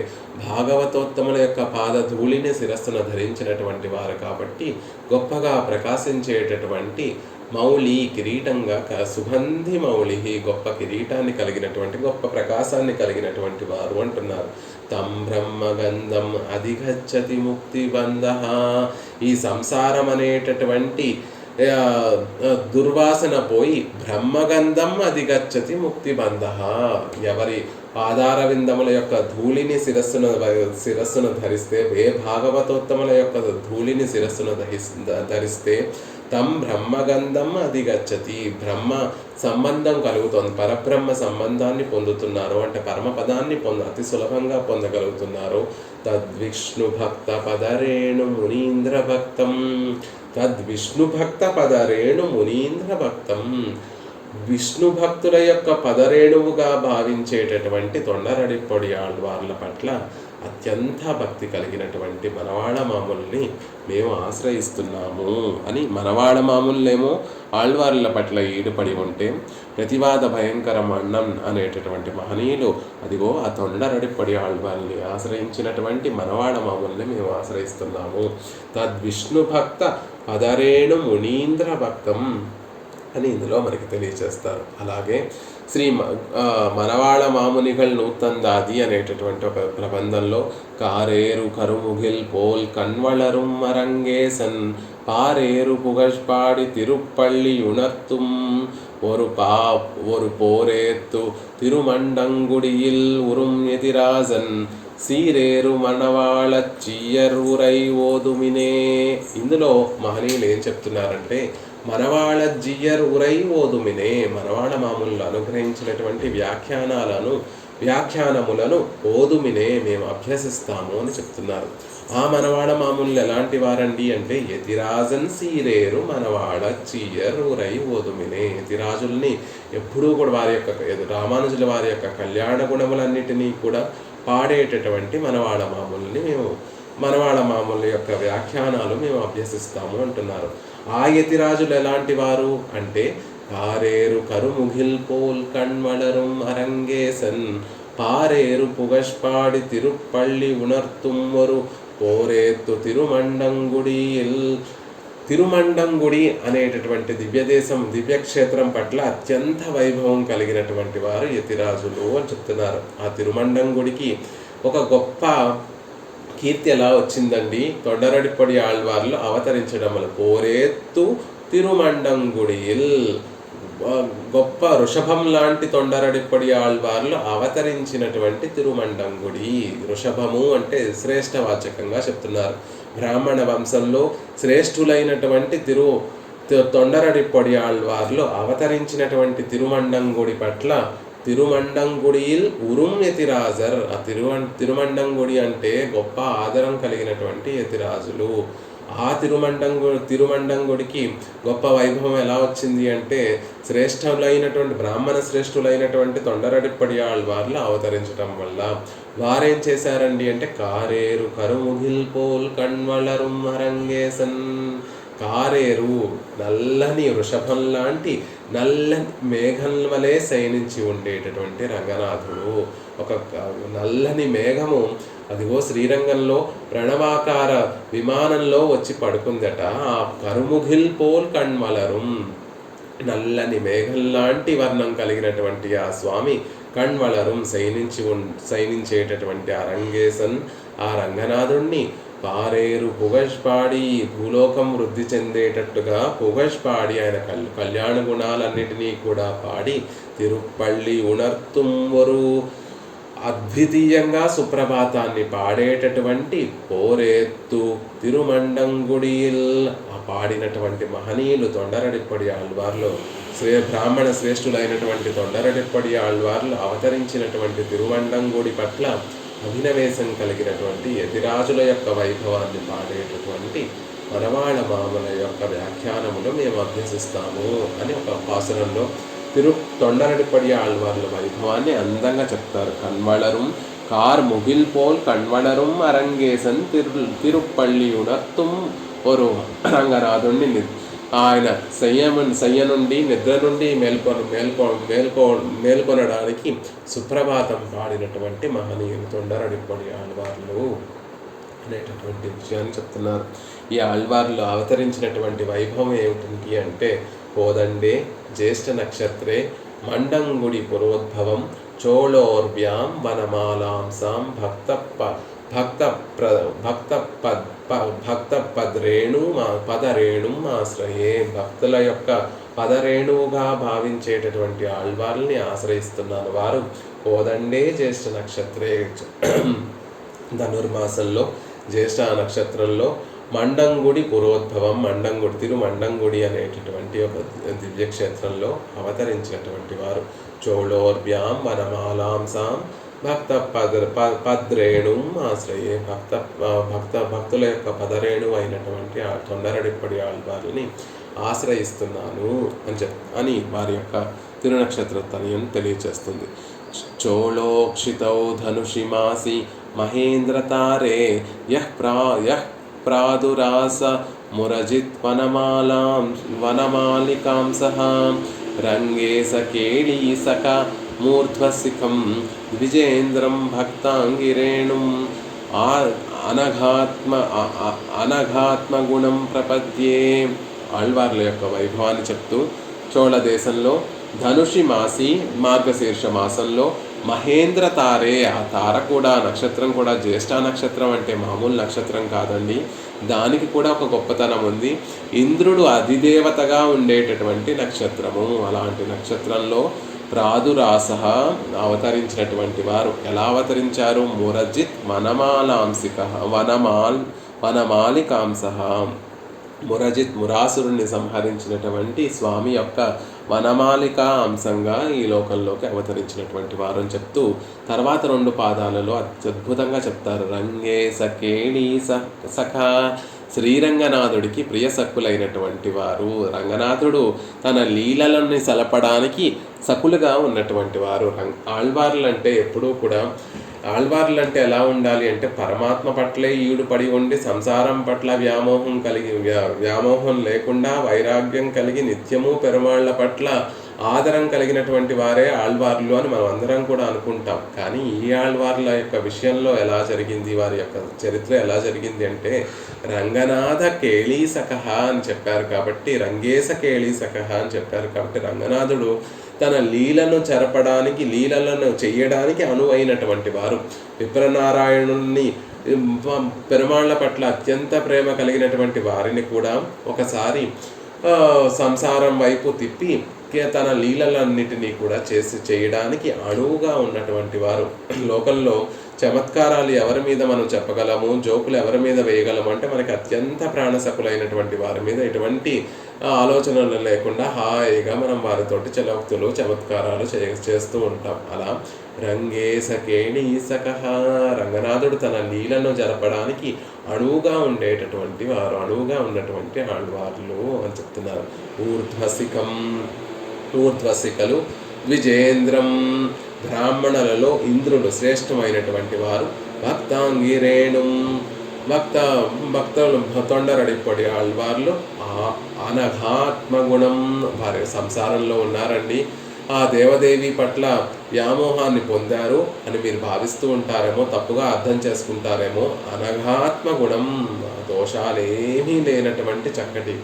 భాగవతోత్తముల యొక్క పాదధూళిని శిరస్సును ధరించినటువంటి వారు కాబట్టి గొప్పగా ప్రకాశించేటటువంటి మౌళి కిరీటంగా సుగంధి మౌళి, గొప్ప కిరీటాన్ని కలిగినటువంటి గొప్ప ప్రకాశాన్ని కలిగినటువంటి వారు అంటున్నారు. తం బ్రహ్మగంధం అధిగచ్చతి ముక్తిబంధ. ఈ సంసారం అనేటటువంటి దుర్వాసన పోయి బ్రహ్మగంధం అధిగచ్చతి ముక్తిబంధ. ఎవరి పాదార విందముల యొక్క ధూళిని శిరస్సును ధరిస్తే, ఏ భాగవతోత్తముల యొక్క ధూళిని శిరస్సును ధరిస్తే తం బ్రహ్మగంధం అధిగచ్చతి, బ్రహ్మ సంబంధం కలుగుతుంది, పరబ్రహ్మ సంబంధాన్ని పొందుతున్నారు అంటే పరమపదాన్ని అతి సులభంగా పొందగలుగుతున్నారు. తద్విష్ణు భక్త పదరేణు మునీంద్ర భక్తం, తద్విష్ణు భక్త పదరేణు మునీంద్ర భక్తం. విష్ణు భక్తుల యొక్క పదరేణువుగా భావించేటటువంటి తొండరడిప్పొడి ఆళ్వార్ల పట్ల అత్యంత భక్తి కలిగినటువంటి మనవాళ మామూల్ని మేము ఆశ్రయిస్తున్నాము అని. మనవాళ మామూళ్ళేమో ఆళ్వార్ల పట్ల ఈడుపడి ఉంటే, ప్రతివాద భయంకర మన్నం అనేటటువంటి మహనీయులు అదిగో ఆ తొండరడిప్పడి ఆళ్వార్ని ఆశ్రయించినటువంటి మనవాళ మామూల్ని మేము ఆశ్రయిస్తున్నాము. తద్విష్ణు భక్త పదరేణు మునీంద్ర భక్తం అని ఇందులో మనకి తెలియజేస్తారు. అలాగే శ్రీ మనవాళ మామునిగల్ నూతందాది అనేటటువంటి ఒక ప్రబంధంలో కారేరు కరుముగిల్ పోల్ కన్వళరుం మరంగేసన్ పారేరు పుగష్పాడి తిరుప్పళ్ళి ఉణర్తుం ஒரு పోరేత్తు తిరుమండంగుడియిల్ ఉరుం ఎతిరాజన్ సీరేరు మనవాళ చీయర్ ఉరై ఓదుమినే. ఇందులో మహనీయులు ఏం చెప్తున్నారంటే, మనవాళ జియర్ ఉరై ఓదుమినే, మనవాళ మామూలు అనుగ్రహించినటువంటి వ్యాఖ్యానములను ఓదుమినే మేము అభ్యసిస్తాము అని చెప్తున్నారు. ఆ మనవాళ మామూలు ఎలాంటి వారండి అంటే యతిరాజన్ సీరేరు మనవాళ చీయర్ ఉరై ఓదుమినే. యతిరాజుల్ని ఎప్పుడూ కూడా వారి యొక్క రామానుజుల వారి యొక్క కళ్యాణ గుణములన్నిటినీ కూడా పాడేటటువంటి మనవాళ మామూలు యొక్క వ్యాఖ్యానాలు మేము అభ్యసిస్తాము అంటున్నారు. ఆ యతిరాజులు ఎలాంటి వారు అంటే కారేరు కరుముగిల్ పోల్ కణ్మళరుం అరంగేసన్ పారేరు పుగష్పాడి తిరుప్పళ్ళి ఉణర్తుమ్మరు పోరేత్తు తిరుమండంగుడి అనేటటువంటి దివ్యక్షేత్రం పట్ల అత్యంత వైభవం కలిగినటువంటి వారు యతిరాజులు అని చెప్తున్నారు. ఆ తిరుమండంగుడికి ఒక గొప్ప కీర్తి ఎలా వచ్చిందండి? తొండరడిప్పడి ఆళ్వార్లు అవతరించడం వల్ల పోరేత్తు తిరుమండంగుడియిల్, గొప్ప వృషభం లాంటి తొండరడిప్పడి ఆళ్వార్లు అవతరించినటువంటి తిరుమండంగుడి. వృషభము అంటే శ్రేష్టవాచకంగా చెప్తున్నారు. బ్రాహ్మణ వంశంలో శ్రేష్ఠులైనటువంటి తొండరడిప్పడి ఆళ్వార్లు అవతరించినటువంటి తిరుమండంగుడి పట్ల తిరుమండంగుడియిల్ ఉరుం యతిరాజర్. ఆ తిరుమండంగుడి అంటే గొప్ప ఆదరం కలిగినటువంటి యతిరాజులు. ఆ తిరుమండంగుడికి గొప్ప వైభవం ఎలా వచ్చింది అంటే బ్రాహ్మణ శ్రేష్ఠులైనటువంటి తొండరడిప్పడి ఆళ్వార్లు అవతరించడం వల్ల. వారేం చేశారండి అంటే కారేరు కరుముగిల్ పోల్ కణ్వళరుం అరంగేసన్. కారేరు నల్లని వృషభం లాంటి నల్లని మేఘం వలె శయనించి ఉండేటటువంటి రంగనాథుడు. ఒక నల్లని మేఘము అదిగో శ్రీరంగంలో ప్రణవాకార విమానంలో వచ్చి పడుకుందట. ఆ కరుముగిల్ పోల్ కణ్మలరుం, నల్లని మేఘం లాంటి వర్ణం కలిగినటువంటి ఆ స్వామి కణ్వళరుం శయనించేటటువంటి ఆ రంగేసన్, ఆ రంగనాథుణ్ణి పారేరు పుగష్పాడి, భూలోకం వృద్ధి చెందేటట్టుగా పుగష్పాడి ఆయన కళ్యాణ గుణాలన్నిటినీ కూడా పాడి తిరుప్పళ్ళి ఉణర్తుంవరు, అద్వితీయంగా సుప్రభాతాన్ని పాడేటటువంటి పోరెత్తు తిరుమండంగుడిల్ ఆ పాడినటువంటి మహనీయులు తొండరడిప్పడి ఆళ్వార్లు బ్రాహ్మణ శ్రేష్ఠులైనటువంటి తొండరడిప్పడి ఆళ్వార్లు అవతరించినటువంటి తిరుమండంగుడి పట్ల అభినవేశం కలిగినటువంటి యతిరాజుల యొక్క వైభవాన్ని పాడేటటువంటి మనవాళ మామల యొక్క వ్యాఖ్యానములు మేము అభ్యసిస్తాము అని ఒక పాసురంలో తొండరడిపడి ఆళ్వార్ల వైభవాన్ని అందంగా చెప్తారు. కన్వళரும் కార్ ముగిల్ పోల్ కన్వళரும் అరంగేసన్ తిరుప్పళ్ళి ఉణర్తుం ఒరు రంగనాథుణ్ణి ఆయన శయ్య నుండి నిద్ర నుండి మేల్కొనడానికి సుప్రభాతం పాడినటువంటి మహనీయులు తొండరడిపడి ఆళ్వార్లు అనేటటువంటి విషయాన్ని చెప్తున్నారు. ఈ ఆళ్వార్లు అవతరించినటువంటి వైభవం ఏమిటి అంటే కోదండే జ్యేష్ఠ నక్షత్రే మండంగుడి పురోద్భవం చోళోర్వ్యాం వనమాలాంసాం భక్త పదరేణు ఆశ్రయే, భక్తుల యొక్క పదరేణువుగా భావించేటటువంటి ఆళ్వార్లని ఆశ్రయిస్తున్నాను. వారు కోదండే జ్యేష్ఠ నక్షత్రే ధనుర్మాసంలో జ్యేష్ఠ నక్షత్రంలో మండంగుడి పురోద్భవం, తిరుమండంగుడి అనేటటువంటి ఒక దివ్యక్షేత్రంలో అవతరించినటువంటి వారు. చోళోర్వ్యాం వనమాలాంసాం పద్రేణు ఆశ్రయే, భక్తుల యొక్క పదరేణు అయినటువంటి ఆ తొండరడిప్పడి ఆళ్వారిని ఆశ్రయిస్తున్నాను అని వారి యొక్క తిరునక్షత్రతనయం తెలియచేస్తుంది. చోళోక్షితౌ ధనుషిమాసి మహేంద్రతారే యః ప్రాదురాస మురజిత్ వనమాలికాం సహ రంగే సకేళీసక మూర్ధ్వశిఖం ద్విజేంద్రం భక్తాంగిరేణుం అనఘాత్మగుణం ప్రపద్యే. ఆళ్వార్ల యొక్క వైభవాన్ని చెప్తూ చోళ దేశంలో ధనుషి మాసి మార్గశీర్ష మాసంలో మహేంద్ర తారే, ఆ తార కూడా నక్షత్రం కూడా జ్యేష్ఠ నక్షత్రం అంటే మామూలు నక్షత్రం కాదండి, దానికి కూడా ఒక గొప్పతనం ఉంది. ఇంద్రుడు అధిదేవతగా ఉండేటటువంటి నక్షత్రము. అలాంటి నక్షత్రంలో ప్రాదురాస అవతరించినటువంటి వారు ఎలా అవతరించారు? మురజిత్ వనమాలికాంస, మురజిత్ మురాసురుణ్ణి సంహరించినటువంటి స్వామి యొక్క వనమాలిక అంశంగా ఈ లోకంలోకి అవతరించినటువంటి వారు అని చెప్తూ తర్వాత 2 పాదాలలో అత్యద్భుతంగా చెప్తారు. రంగే సకేళీ సఖ, శ్రీరంగనాథుడికి ప్రియ సక్కులైనటువంటి వారు. రంగనాథుడు తన లీలలని సలపడానికి సకులుగా ఉన్నటువంటి వారు. ఆళ్వార్లు అంటే ఎప్పుడూ కూడా ఆళ్వార్లు ఎలా ఉండాలి అంటే పరమాత్మ పట్లే ఈడు పడి ఉండి సంసారం పట్ల వ్యామోహం లేకుండా వైరాగ్యం కలిగి నిత్యము పెరుమాళ్ల పట్ల ఆదరం కలిగినటువంటి వారే ఆళ్వార్లు అని మనం అందరం కూడా అనుకుంటాం. కానీ ఈ ఆళ్వార్ల యొక్క విషయంలో ఎలా జరిగింది, వారి యొక్క చరిత్ర ఎలా జరిగింది అంటే రంగనాథ కేళీసకహ అని చెప్పారు కాబట్టి, రంగేశ కేళీసకహ అని చెప్పారు కాబట్టి రంగనాథుడు తన లీలను చెరపడానికి, లీలలను చెయ్యడానికి అనువైనటువంటి వారు. విప్రనారాయణుని పెరుమాళ్ల పట్ల అత్యంత ప్రేమ కలిగినటువంటి వారిని కూడా ఒకసారి సంసారం వైపు తిప్పి తన లీలలన్నిటినీ కూడా చేయడానికి అణువుగా ఉన్నటువంటి వారు. లోకంలో చమత్కారాలు ఎవరి మీద మనం చెప్పగలము, జోకులు ఎవరి మీద వేయగలము అంటే మనకి అత్యంత ప్రాణసకులైనటువంటి వారి మీద ఎటువంటి ఆలోచనలు లేకుండా హాయిగా మనం వారితోటి చలోక్తులు చమత్కారాలు చేస్తూ ఉంటాం. అలా రంగేశకేణీసకహ, రంగనాథుడు తన లీలను జరపడానికి అణువుగా ఉండేటటువంటి వారు, అణువుగా ఉన్నటువంటి ఆళ్వార్లు అని చెప్తున్నారు. ఊర్ధ్వశిఖలు ద్విజేంద్రం, బ్రాహ్మణులలో ఇంద్రుడు శ్రేష్టమైనటువంటి వారు. భక్తాంగిరేణు, భక్తులు తొండరడిప్పడి ఆళ్వార్లు అనఘాత్మగుణం, వారి సంసారంలో ఉన్నారండి. ఆ దేవదేవి పట్ల వ్యామోహాన్ని పొందారు అని మీరు భావిస్తూ ఉంటారేమో, తప్పుగా అర్థం చేసుకుంటారేమో. అనఘాత్మగుణం, దోషాలేమీ లేనటువంటి చక్కటి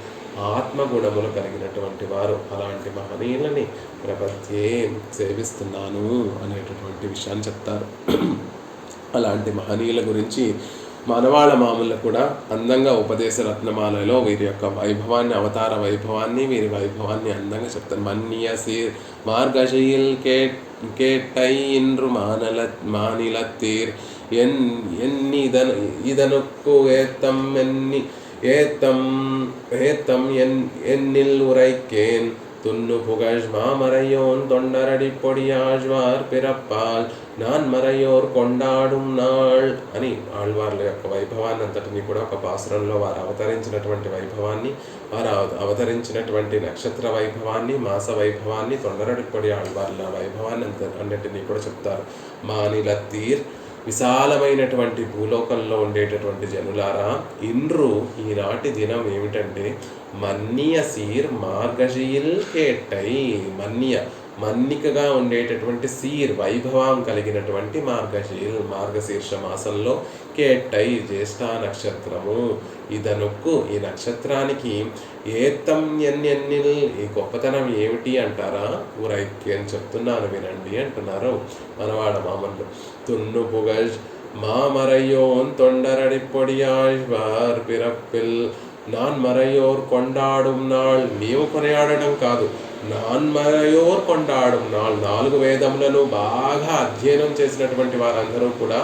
ఆత్మగుణములు కలిగినటువంటి వారు. అలాంటి మహనీయులని ప్రపత్యే సేవిస్తున్నాను అనేటటువంటి విషయాన్ని చెప్తారు. అలాంటి మహనీయుల గురించి మనవాళ్ళ మామూలు కూడా అందంగా ఉపదేశ రత్నమాలలో వీరి యొక్క వైభవాన్ని, అవతార వైభవాన్ని, వీరి వైభవాన్ని అందంగా చెప్తారు. మన్య సీర్ మార్గశీల్ కేట్టై ఇండ్రు మానిలత్తీర్ ఎన్ని இதனுக்கு ஏத்தம் என்னில் உரைக்கேன் துண்ணு புகழ் மாமறையோன் தொண்டரடி பொடியாழ்వాர் పిరప్పాల్ నాన్ మరయోర్ కొండాడుం నాళ్ అని ఆళ్వార్ల యొక్క వైభవాన్ని అంతటిని కూడా ఒక పాసురంలో వారు అవతరించినటువంటి వైభవాన్ని, వారు అవతరించినటువంటి నక్షత్ర వైభవాన్ని, మాస వైభవాన్ని, తొండరడిపొడి ఆళ్వార్ల వైభవాన్ని అన్నిటినీ కూడా చెప్తారు. మానిలత్తీర్ విశాలమైనటువంటి భూలోకంలో ఉండేటటువంటి జనులారా, ఇండ్రు ఈనాటి దినం ఏమిటంటే మన్నియ సీర్ మార్గశీల్ కేట్టై, మన్నికగా ఉండేటటువంటి సీర్ వైభవం కలిగినటువంటి మార్గశీర్ష మాసంలో కేట్టై జ్యేష్ఠ నక్షత్రము ఇదనొక్కు, ఈ నక్షత్రానికి ఏత్తం ఎన్నెన్నిల్, ఈ గొప్పతనం ఏమిటి అంటారా, ఊరైక్కి అని చెప్తున్నాను వినండి అంటున్నారు మనవాడ మామూలు. తున్ను పుగల్ మామరయోన్ తొండరడి పొడియాళ్వార్ పిరప్పిల్ నాన్ మరయోర్ కొండాడుం నాళ్, నీవు కొనియాడడం కాదు, నాన్ మరయోర్ కొండాడుం నాళ్, 4 వేదములను బాగా అధ్యయనం చేసినటువంటి వారందరూ కూడా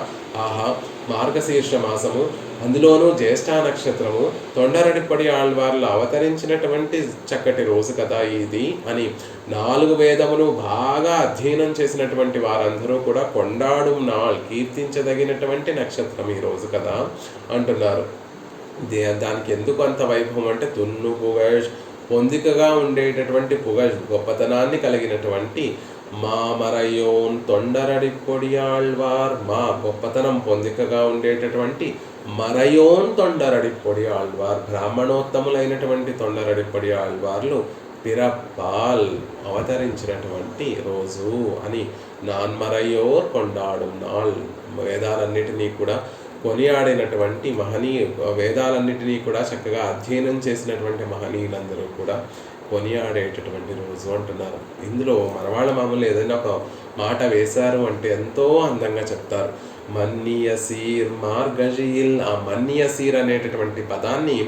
ఆహా మార్గశీర్ష మాసము, అందులోనూ జ్యేష్ఠ నక్షత్రము, తొండరడిపొడి ఆళ్వార్లు అవతరించినటువంటి చక్కటి రోజు కదా ఇది అని 4 వేదములు బాగా అధ్యయనం చేసినటువంటి వారందరూ కూడా కొండాడుం నాళ్, కీర్తించదగినటువంటి నక్షత్రం ఈ రోజు కదా అంటున్నారు. దానికి ఎందుకు అంత వైభవం అంటే తున్ను పుగష్, పొందికగా ఉండేటటువంటి పుగష్, గొప్పతనాన్ని కలిగినటువంటి మామరయోన్ తొండరడిపొడి ఆళ్వార్, మా గొప్పతనం పొందికగా ఉండేటటువంటి మరయోన్ తొండరడిపొడి ఆళ్వార్, బ్రాహ్మణోత్తములైనటువంటి తొండరడిపొడి ఆళ్వార్లు పిరప్పాల్ అవతరించినటువంటి రోజు అని నాన్మరయోర్ కొండాడుం నాళ్, వేదాలన్నిటినీ కూడా కొనియాడినటువంటి వేదాలన్నిటినీ కూడా చక్కగా అధ్యయనం చేసినటువంటి మహనీయులందరూ కూడా కొనియాడేటటువంటి రోజు అంటున్నారు. ఇందులో మనవాళ్ళ మామూలు ఏదైనా ఒక మాట వేశారు అంటే ఎంతో అందంగా చెప్తారు. మన్నియసీర్ మార్గశీల్, ఆ మన్నియసీర్ అనేటటువంటి పదాన్ని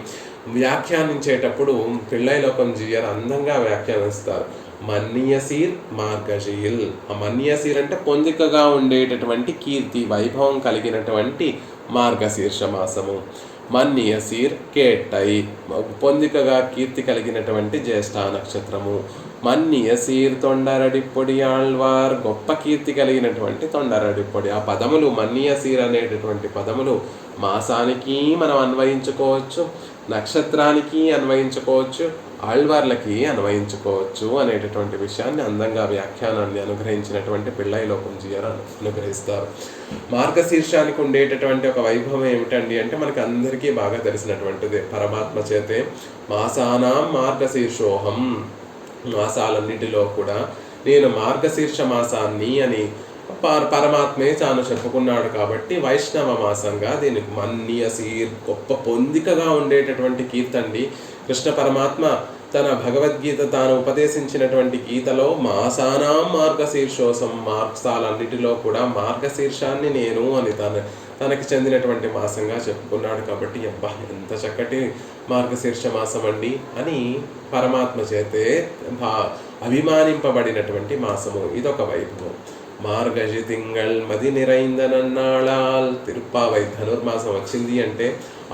వ్యాఖ్యానించేటప్పుడు పిళ్ళైలోకం జీయర్ అందంగా వ్యాఖ్యానిస్తారు. మన్నియసీర్ మార్గశీల్, ఆ మన్నియసీర్ అంటే పొందికగా ఉండేటటువంటి కీర్తి వైభవం కలిగినటువంటి మార్గశీర్ష మాసము. మన్నియసీర్ కేట్టై, పొందికగా కీర్తి కలిగినటువంటి జ్యేష్ఠ నక్షత్రము. మన్నియసీర్ తొండరడిపొడి ఆళ్వార్, గొప్ప కీర్తి కలిగినటువంటి తొండరడిపొడి. ఆ పదములు మన్నియసీర్ అనేటటువంటి పదములు మాసానికి మనం అన్వయించుకోవచ్చు, నక్షత్రానికి అన్వయించుకోవచ్చు, ఆళ్వార్లకి అన్వయించుకోవచ్చు అనేటటువంటి విషయాన్ని అందంగా వ్యాఖ్యానాన్ని అనుగ్రహించినటువంటి పిళ్ళైలోకం జీయర్ అనుగ్రహిస్తారు. మార్గశీర్షానికి ఉండేటటువంటి ఒక వైభవం ఏమిటండి అంటే మనకి అందరికీ బాగా తెలిసినటువంటిది. పరమాత్మ చేతే మాసానాం మార్గశీర్షోహం, మాసాలన్నిటిలో కూడా నేను మార్గశీర్ష మాసాన్ని అని పరమాత్మే తాను చెప్పుకున్నాడు కాబట్టి వైష్ణవ మాసంగా దీనికి మన్నియసీర్, గొప్ప పొందికగా ఉండేటటువంటి కీర్తండి. కృష్ణ పరమాత్మ తన భగవద్గీత తాను ఉపదేశించినటువంటి గీతలో మాసానాం మార్గశీర్షోసం, మాసాలన్నిటిలో కూడా మార్గశీర్షాన్ని నేను అని తనకి చెందినటువంటి మాసంగా చెప్పుకున్నాడు కాబట్టి అబ్బా ఎంత చక్కటి మార్గశీర్ష మాసం అండి అని పరమాత్మ చేతే అభిమానింపబడినటువంటి మాసము. ఇదొక వైభవం. మార్గశి తింగళ్ మది నిరైందనన్నాళాల్, తిరుప్పావై ధనుర్మాసం వచ్చింది అంటే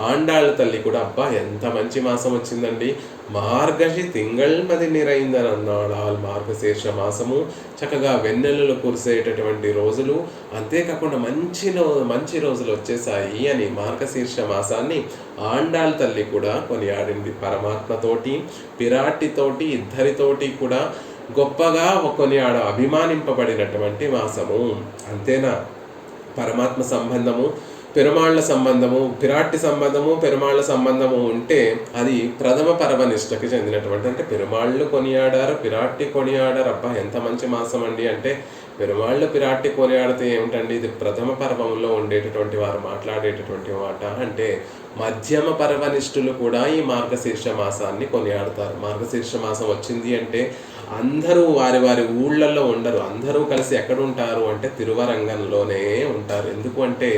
ఆండాళ్ళ తల్లి కూడా అబ్బా ఎంత మంచి మాసం వచ్చిందండి, మార్గశి తింగళ్ మది నిరైందనన్నాళాల్, మార్గశీర్ష మాసము చక్కగా వెన్నెలలు కురిసేటటువంటి రోజులు, అంతేకాకుండా మంచి రోజులు వచ్చేసాయి అని మార్గశీర్ష మాసాన్ని ఆండాళ్ళ తల్లి కూడా కొనియాడింది. పరమాత్మతోటి పిరాటితోటి ఇద్దరితోటి కూడా గొప్పగా కొనియాడ అభిమానింపబడినటువంటి మాసము. అంతేనా, పరమాత్మ సంబంధము, పెరుమాళ్ల సంబంధము, పిరాట్టి సంబంధము, పెరుమాళ్ల సంబంధము ఉంటే అది ప్రథమ పరమనిష్టకి చెందినటువంటి, అంటే పెరుమాళ్ళు కొనియాడారు, పిరాట్టి కొనియాడారు. అబ్బా ఎంత మంచి మాసం అండి అంటే పెరుమాళ్ళు పిరాట్టి కొనియాడితే ఏమిటండి ఇది ప్రథమ పర్వంలో ఉండేటటువంటి వారు మాట్లాడేటటువంటి మాట అంటే మధ్యమ పర్వనిష్ఠులు కూడా ఈ మార్గశీర్ష మాసాన్ని కొనియాడతారు. మార్గశీర్ష మాసం వచ్చింది అంటే అందరూ వారి వారి ఊళ్ళల్లో ఉండరు, అందరూ కలిసి ఎక్కడ ఉంటారు అంటే తిరువరంగంలోనే ఉంటారు. ఎందుకు అంటే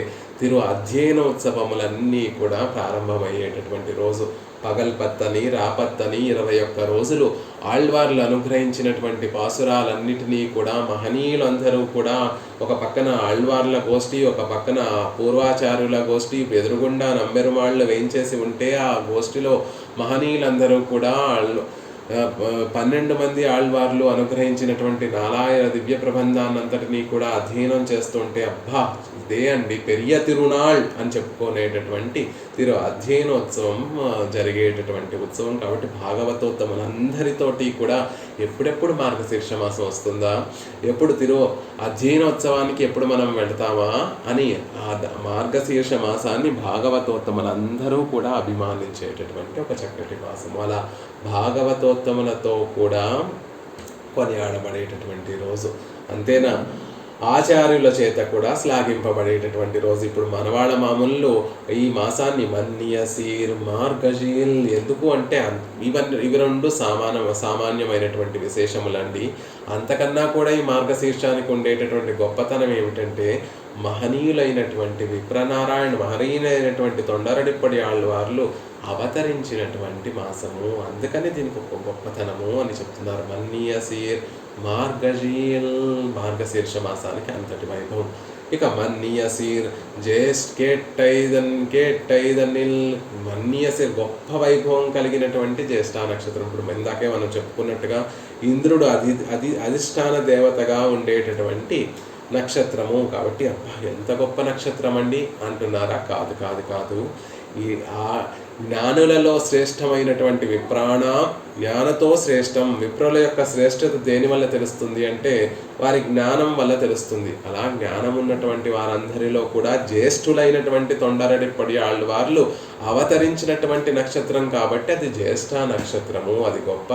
అధ్యయనోత్సవములన్నీ కూడా ప్రారంభమయ్యేటటువంటి రోజు. పగల్పత్తని రాపత్తని 21 రోజులు ఆళ్వార్లు అనుగ్రహించినటువంటి పాసురాలన్నిటినీ కూడా మహనీయులందరూ కూడా, ఒక పక్కన ఆళ్వార్ల గోష్ఠి, ఒక పక్కన పూర్వాచార్యుల గోష్ఠి, ఎదురుగుండా నమ్మెరుమాళ్ళు వేయించేసి ఉంటే ఆ గోష్ఠిలో మహనీయులందరూ కూడా 12 మంది ఆళ్వార్లు అనుగ్రహించినటువంటి నాలాయన దివ్య ప్రబంధాన్నంతటినీ కూడా అధ్యయనం చేస్తుంటే అబ్బా ఇదే అండి పెరియ తిరునాళ్ అని చెప్పుకునేటటువంటి అధ్యయనోత్సవం జరిగేటటువంటి ఉత్సవం. కాబట్టి భాగవతోత్తములందరితోటి కూడా ఎప్పుడెప్పుడు మార్గశీర్ష మాసం వస్తుందా, ఎప్పుడు అధ్యయనోత్సవానికి ఎప్పుడు మనం వెళ్తామా అని ఆ మార్గశీర్ష మాసాన్ని భాగవతోత్తములందరూ కూడా అభిమానించేటటువంటి ఒక చక్కటి మాసం. అలా భాగవతోత్తములతో కూడా కొనియాడబడేటటువంటి రోజు. అంతేనా, ఆచార్యుల చేత కూడా శ్లాఘింపబడేటటువంటి రోజు. ఇప్పుడు మనవాళ్ళ మామూలు ఈ మాసాన్ని మన్యసీర్ మార్గశీర్ ఎందుకు అంటే ఇవి రెండు సామాన్యమైనటువంటి విశేషములండి. అంతకన్నా కూడా ఈ మార్గశీర్షానికి ఉండేటటువంటి గొప్పతనం ఏమిటంటే మహనీయులైనటువంటి విప్రనారాయణ మహనీయులైనటువంటి తొండరడిప్పటి ఆళ్వార్లు అవతరించినటువంటి మాసము. అందుకని దీనికి ఒక గొప్పతనము అని చెప్తున్నారు. మన్యసీర్ మార్గశీర్ష మాసానికి అంతటి వైభవం. ఇక మన్యసీర్ కేట్టైదనిల్ మన్యసీర్ గొప్ప వైభవం కలిగినటువంటి జ్యేష్ఠ నక్షత్రం. ఇప్పుడు ఇందాకే మనం చెప్పుకున్నట్టుగా ఇంద్రుడు అధిష్టాన దేవతగా ఉండేటటువంటి నక్షత్రము. కాబట్టి అబ్బా ఎంత గొప్ప నక్షత్రం అండి అంటున్నారా? కాదు కాదు కాదు ఆ జ్ఞానులలో శ్రేష్టమైనటువంటి విప్రాణ జ్ఞానతో శ్రేష్టం. విప్రుల యొక్క శ్రేష్టత దేని వల్ల తెలుస్తుంది అంటే వారి జ్ఞానం వల్ల తెలుస్తుంది. అలా జ్ఞానం ఉన్నటువంటి వారందరిలో కూడా జ్యేష్ఠులైనటువంటి తొండరడిప్పటి ఆళ్వార్లు అవతరించినటువంటి నక్షత్రం కాబట్టి అది జ్యేష్ఠ నక్షత్రము. అది గొప్ప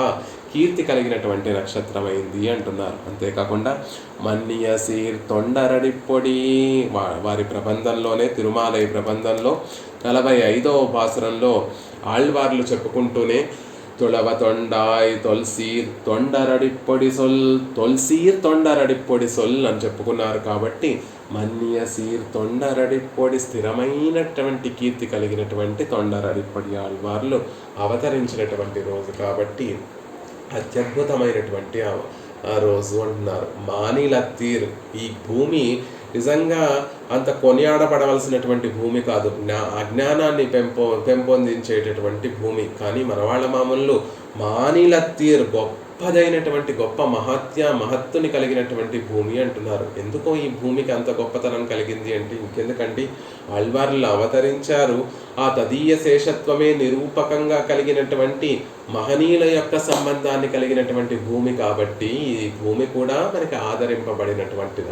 కీర్తి కలిగినటువంటి నక్షత్రమైంది అంటున్నారు. అంతేకాకుండా మన్యసీర్ తొండరడిప్పొడి వారి ప్రబంధంలోనే తిరుమాలయ ప్రబంధంలో 45వ పాసురంలో ఆళ్వార్లు చెప్పుకుంటూనే తుళవ తొండాయ్ తొల్సీర్ తొండరడిప్పొడి సొల్ తొల్సీర్ తొండరడిప్పొడి సొల్ అని చెప్పుకున్నారు. కాబట్టి మన్యసీర్ తొండరడిప్పొడి స్థిరమైనటువంటి కీర్తి కలిగినటువంటి తొండరడిప్పొడి ఆళ్వార్లు అవతరించినటువంటి రోజు కాబట్టి అత్యద్భుతమైనటువంటి ఆ రోజు అంటున్నారు. మానిలత్తీర్ ఈ భూమి నిజంగా అంత కొనియాడబడవలసినటువంటి భూమి కాదు, అజ్ఞానాన్ని పెంపొందించేటటువంటి భూమి. కానీ మనవాళ్ళ మామూలు మానిలత్తీర్ గొప్పదైనటువంటి గొప్ప మహత్తుని కలిగినటువంటి భూమి అంటున్నారు. ఎందుకో ఈ భూమికి అంత గొప్పతనం కలిగింది అంటే ఇంకెందుకండి, ఆళ్వార్లు అవతరించారు. ఆ తదీయ శేషత్వమే నిరూపకంగా కలిగినటువంటి మహనీయుల యొక్క సంబంధాన్ని కలిగినటువంటి భూమి కాబట్టి ఈ భూమి కూడా మనకి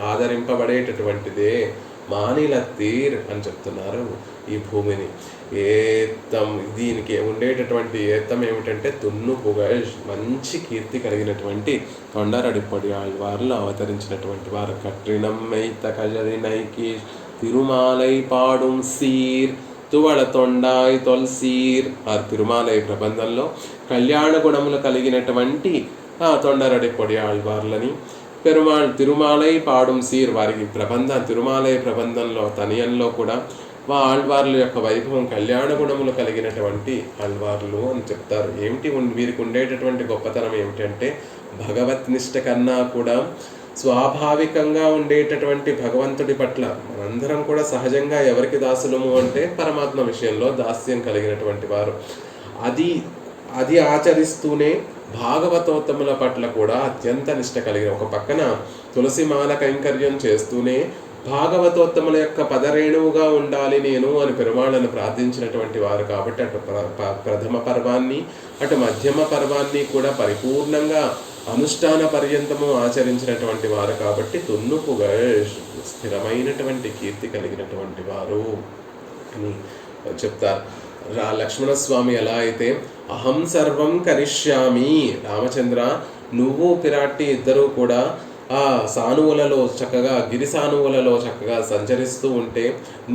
ఆదరింపబడేటటువంటిదే. మానిలత్తీర్ అని చెప్తున్నారు ఈ భూమిని. ఏత్తం దీనికి ఉండేటటువంటి ఏత్తం ఏమిటంటే తున్నుపుగల్ మంచి కీర్తి కలిగినటువంటి తొండరడిప్పటి ఆళ్వార్లు అవతరించినటువంటి వారు. కట్రినం మైత కజరినైకి తిరుమాలై పాడుం సీర్ తువళ తొండాయ్ తొల్సీర్. ఆ తిరుమాలయ ప్రబంధంలో కళ్యాణ గుణములు కలిగినటువంటి ఆ తొండరడిప్పటి ఆళ్వార్లని తిరుమాలై పాడుం సీర్ వారికి తిరుమాలయ ప్రబంధంలో తనియంలో కూడా ఆళ్వార్ల యొక్క వైభవం కళ్యాణ గుణములు కలిగినటువంటి ఆళ్వార్లు అని చెప్తారు. ఏమిటి వీరికి ఉండేటటువంటి గొప్పతనం ఏమిటంటే భగవత్నిష్ట కన్నా కూడా స్వాభావికంగా ఉండేటటువంటి భగవంతుడి పట్ల మనందరం కూడా సహజంగా ఎవరికి దాసులము అంటే పరమాత్మ విషయంలో దాస్యం కలిగినటువంటి వారు. అది ఆచరిస్తూనే భాగవతోత్తముల పట్ల కూడా అత్యంత నిష్ట కలిగిన, ఒక పక్కన తులసిమాల కైంకర్యం చేస్తూనే భాగవతోత్తముల యొక్క పదరేణువుగా ఉండాలి నేను అని పెరుమాళ్ళను ప్రార్థించినటువంటి వారు. కాబట్టి అటు ప్రథమ పర్వాన్ని అటు మధ్యమ పర్వాన్ని కూడా పరిపూర్ణంగా అనుష్ఠాన పర్యంతము ఆచరించినటువంటి వారు. కాబట్టి తున్నుపుగా స్థిరమైనటువంటి కీర్తి కలిగినటువంటి వారు అని చెప్తారు. లక్ష్మణస్వామి ఎలా అయితే అహం సర్వం కరిష్యామి, రామచంద్ర నువ్వు పిరాట్టి ఇద్దరూ కూడా ఆ సానువులలో చక్కగా గిరి సానువులలో చక్కగా సంచరిస్తూ ఉంటే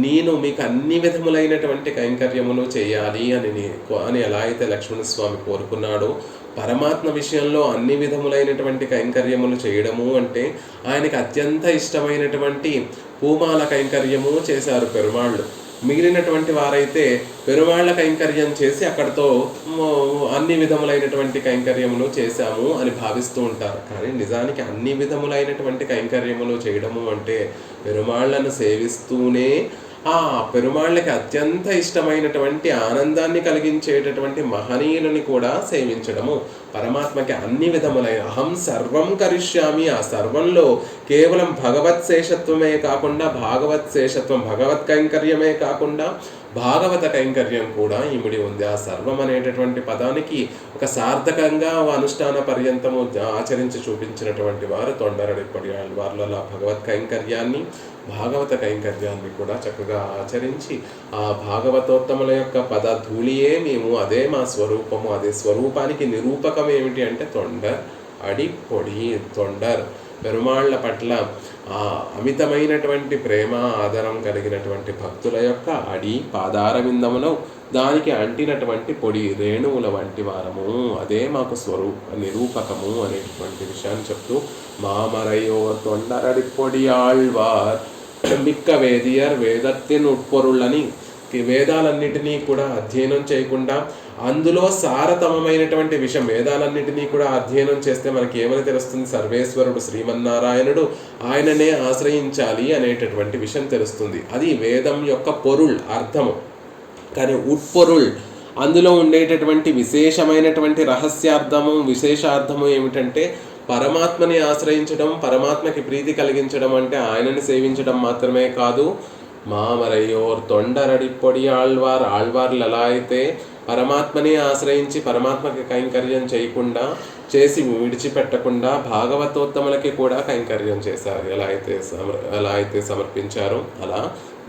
నేను మీకు అన్ని విధములైనటువంటి కైంకర్యములు చేయాలి అని ఎలా అయితే లక్ష్మణస్వామి కోరుకున్నాడో, పరమాత్మ విషయంలో అన్ని విధములైనటువంటి కైంకర్యములు చేయడము అంటే ఆయనకి అత్యంత ఇష్టమైనటువంటి పూమాల కైంకర్యము చేశారు పెరుమాళ్ళు. మిగిలినటువంటి వారైతే పెరుమాళ్ళ కైంకర్యం చేసి అక్కడితో అన్ని విధములైనటువంటి కైంకర్యములు చేశాము అని భావిస్తూ ఉంటారు. కానీ నిజానికి అన్ని విధములైనటువంటి కైంకర్యములు చేయడము అంటే పెరుమాళ్ళను సేవిస్తూనే ఆ పెరుమాళ్ళకి అత్యంత ఇష్టమైనటువంటి ఆనందాన్ని కలిగించేటటువంటి మహనీయులని కూడా సేవించడము. పరమాత్మకి అన్ని విధములైన అహం సర్వం కరిష్యామి, ఆ సర్వంలో కేవలం భగవత్ శేషత్వమే కాకుండా భగవత్ కైంకర్యమే కాకుండా భాగవత కైంకర్యం కూడా ఇమిడి ఉంది. ఆ సర్వం అనేటటువంటి పదానికి ఒక సార్థకంగా అనుష్ఠాన పర్యంతము ఆచరించి చూపించినటువంటి వారు తొండరడిప్పటి వారిలో భగవత్ కైంకర్యాన్ని భాగవత కైంకర్యాన్ని కూడా చక్కగా ఆచరించి ఆ భాగవతోత్తముల యొక్క పద ధూళియే మేము, అదే మా స్వరూపము. అదే స్వరూపానికి నిరూపకం ఏమిటి అంటే తొండర్ అడి పొడి. తొండర్ పెరుమాళ్ల పట్ల ఆ అమితమైనటువంటి ప్రేమ ఆదరం కలిగినటువంటి భక్తుల యొక్క అడి పాదారవిందములో దానికి అంటినటువంటి పొడి రేణువుల వంటి వారము, అదే మాకు నిరూపకము అనేటువంటి విషయాన్ని చెప్తూ మామరయో తొండరడి పొడి ఆళ్వార్ మిక్క వేదియర్ వేదత్తిన్ ఉట్పొరుళ్ళని వేదాలన్నిటినీ కూడా అధ్యయనం చేయకుండా అందులో సారతమమైనటువంటి విషయం, వేదాలన్నిటినీ కూడా అధ్యయనం చేస్తే మనకి ఏమని తెలుస్తుంది? సర్వేశ్వరుడు శ్రీమన్నారాయణుడు, ఆయననే ఆశ్రయించాలి అనేటటువంటి విషయం తెలుస్తుంది. అది వేదం యొక్క పొరుల్ అర్థము. కానీ ఉట్పొరుల్ అందులో ఉండేటటువంటి విశేషమైనటువంటి రహస్యార్థము విశేషార్థము ఏమిటంటే పరమాత్మని ఆశ్రయించడం, పరమాత్మకి ప్రీతి కలిగించడం అంటే ఆయనని సేవించడం మాత్రమే కాదు. మామరయ్యోర్ తొండరడి పొడి ఆళ్వార్లు ఎలా అయితే పరమాత్మని ఆశ్రయించి పరమాత్మకి కైంకర్యం చేయకుండా చేసి విడిచిపెట్టకుండా భాగవతోత్తములకి కూడా కైంకర్యం చేశారు. ఎలా అయితే సమర్పించారో అలా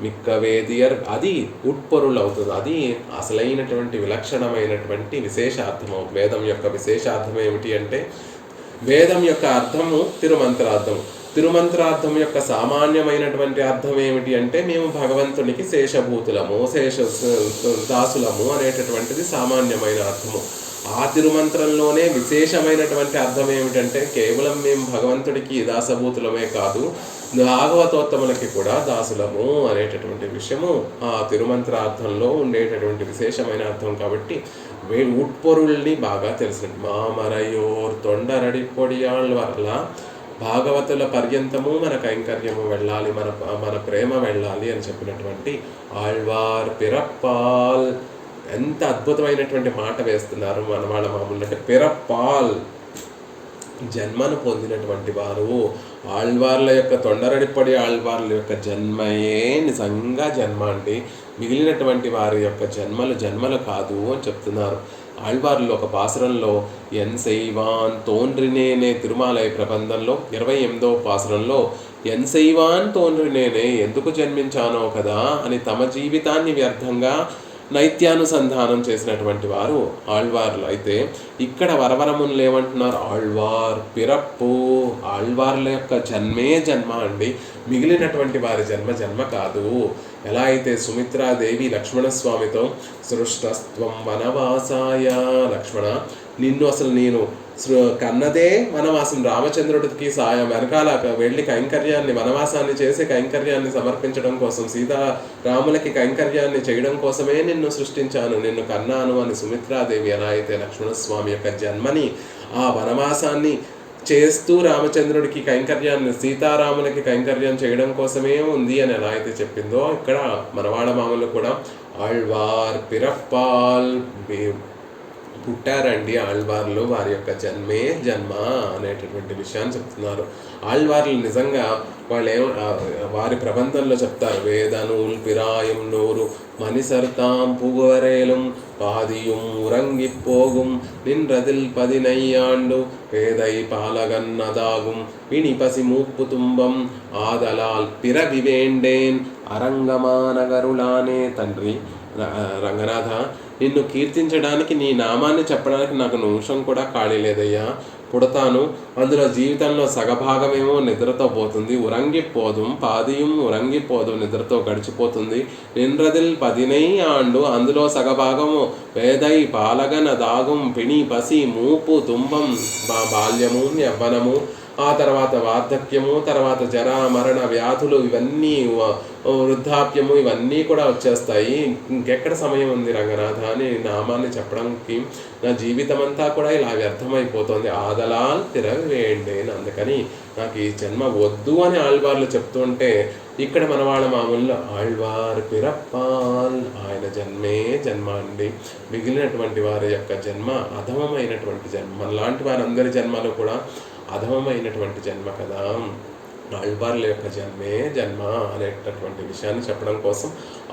మిక్క వేదియర్ అది ఉట్పొరులు అవుతుంది. అది అసలైనటువంటి విలక్షణమైనటువంటి విశేషార్థము. వేదం యొక్క విశేషార్థం ఏమిటి అంటే వేదం యొక్క అర్థము తిరుమంత్రార్థము. తిరుమంత్రార్థం యొక్క సామాన్యమైనటువంటి అర్థం ఏమిటి అంటే మేము భగవంతునికి శేషభూతులము, దాసులము అనేటటువంటిది సామాన్యమైన అర్థము. ఆ తిరుమంత్రంలోనే విశేషమైనటువంటి అర్థం ఏమిటంటే కేవలం మేము భగవంతుడికి దాసభూతులమే కాదు, భాగవతోత్తములకి కూడా దాసులము అనేటటువంటి విషయము ఆ తిరుమంత్రార్థంలో ఉండేటటువంటి విశేషమైన అర్థం. కాబట్టి ఉట్పొరుల్ని బాగా తెలిసినట్టు మామరయోర్ తొండరడి పొడియాళ్ళ వల్ల భాగవతుల పర్యంతము మన కైంకర్యము వెళ్ళాలి, మన ప్రేమ వెళ్ళాలి అని చెప్పినటువంటి ఆళ్వార్ పిరప్పాల్. ఎంత అద్భుతమైనటువంటి మాట వేస్తున్నారు మన వాళ్ళ మామూలు. పిరప్పాల్ జన్మను పొందినటువంటి వారు ఆళ్వార్ల యొక్క తొండరడిపడి ఆళ్వార్ల యొక్క జన్మయే నిజంగా జన్మ అండి. మిగిలినటువంటి వారి యొక్క జన్మలు కాదు అని చెప్తున్నారు. ఆళ్వార్లు ఒక పాసురంలో ఎన్ శైవాన్ తోన్రినేనే తిరుమాలయ ప్రబంధంలో 28వ పాసురంలో ఎన్ శైవాన్ తోన్రినేనే ఎందుకు జన్మించానో కదా అని తమ జీవితాన్ని వ్యర్థంగా నైత్యానుసంధానం చేసినటువంటి వారు ఆళ్వార్లు. అయితే ఇక్కడ వరవరములు ఏమంటున్నారు? ఆళ్వార్ పిరప్పు. ఆళ్వార్ల యొక్క జన్మే జన్మ అండి, మిగిలినటువంటి వారి జన్మ కాదు. ఎలా అయితే సుమిత్రాదేవి లక్ష్మణస్వామితో సృష్టస్త్వం వనవాసాయ, లక్ష్మణ నిన్ను అసలు నేను కన్నదే వనవాసం, రామచంద్రుడికి సాయం వెనకాల వెళ్ళి కైంకర్యాన్ని వనవాసాన్ని చేసి కైంకర్యాన్ని సమర్పించడం కోసం, సీతారాములకి కైంకర్యాన్ని చేయడం కోసమే నిన్ను సృష్టించాను, నిన్ను కన్నాను అని సుమిత్రాదేవి ఎలా అయితే లక్ష్మణస్వామి యొక్క జన్మని ఆ వనవాసాన్ని చేస్తూ రామచంద్రుడికి కైంకర్యాన్ని, సీతారాములకి కైంకర్యం చేయడం కోసమే ఉంది అని ఎలా అయితే చెప్పిందో ఇక్కడ మనవాడ మామూలు కూడా ఆళ్వార్ పిరప్పాల్ పుట్టారండి. ఆళ్వార్లు వారి యొక్క జన్మే జన్మ అనేటటువంటి విషయాన్ని చెప్తున్నారు. ఆళ్వార్లు నిజంగా వారి ప్రబంధంలో చెప్తారు, వేదనూల్ పిరాయం నూరు మణిసర్తాం పుగవరేలం பாதியும் உறங்கிப் போகும் நின்றதில் 14 பேதை பாலகன்னதாகும் பிணிபசி மூப்பு துன்பம் ஆதலால் பிறவி வேண்டேன் అరంగమానగరులానే. తండ్రి రంగనాథ, నిన్ను కీర్తించడానికి నీ నామాన్ని చెప్పడానికి నాకు నిమిషం కూడా ఖాళీ లేదయ్యా. పుడతాను, అందులో జీవితంలో సగభాగమేమో నిద్రతో పోతుంది, ఉరంగిపోదు పాదియం ఉరంగిపోదు నిద్రతో గడిచిపోతుంది. నిండ్రదిల్ 10 ఆండు అందులో సగభాగము వేదై పాలగన దాగుం పిణి పసి మూపు తుంబం బాల్యము యవ్వనము, ఆ తర్వాత వార్ధక్యము, తర్వాత జరా మరణ వ్యాధులు, ఇవన్నీ వృద్ధాప్యము, ఇవన్నీ కూడా వచ్చేస్తాయి. ఇంకెక్కడ సమయం ఉంది రంగనాథ అని నామాన్ని చెప్పడానికి? నా జీవితం అంతా కూడా ఇలా వ్యర్థమైపోతుంది. ఆదలాల్ తిరగవేయండి. అందుకని నాకు ఈ జన్మ వద్దు అని ఆళ్వార్లు చెప్తుంటే, ఇక్కడ మన వాళ్ళ మామూలు ఆళ్వార్ పిరప్పాల్, ఆయన జన్మే జన్మ అండి. మిగిలినటువంటి వారి యొక్క జన్మ అధమమైనటువంటి జన్మ. మనలాంటి వారందరి జన్మలు కూడా అధమమైనటువంటి జన్మ కదా. ఆళ్వార్ల యొక్క జన్మే జన్మ అనేటటువంటి విషయాన్ని చెప్పడం కోసం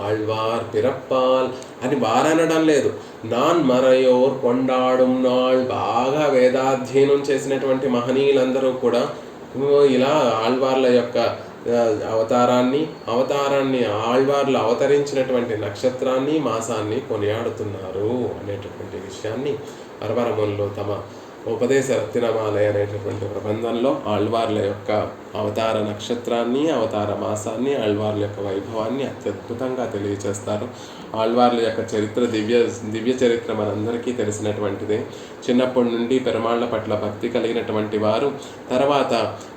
ఆళ్వార్ పిరప్పాల్ అని వారనడం లేదు. నాన్ మరయోర్ కొండాడుం నాళ్, బాగా వేదాధ్యయనం చేసినటువంటి మహనీయులందరూ కూడా ఇలా ఆళ్వార్ల యొక్క అవతారాన్ని ఆళ్వార్లు అవతరించినటువంటి నక్షత్రాన్ని మాసాన్ని కొనియాడుతున్నారు అనేటటువంటి విషయాన్ని పరవరముల్లో తమ ఉపదేశ రత్నమాలయ అనేటటువంటి ప్రబంధంలో ఆళ్వార్ల యొక్క అవతార నక్షత్రాన్ని, అవతార మాసాన్ని, ఆళ్వార్ల యొక్క వైభవాన్ని అత్యద్భుతంగా తెలియచేస్తారు. ఆళ్వార్ల యొక్క చరిత్ర దివ్య చరిత్ర మనందరికీ తెలిసినటువంటిదే. చిన్నప్పటి నుండి పెరుమాళ్ల పట్ల భక్తి కలిగినటువంటి వారు తర్వాత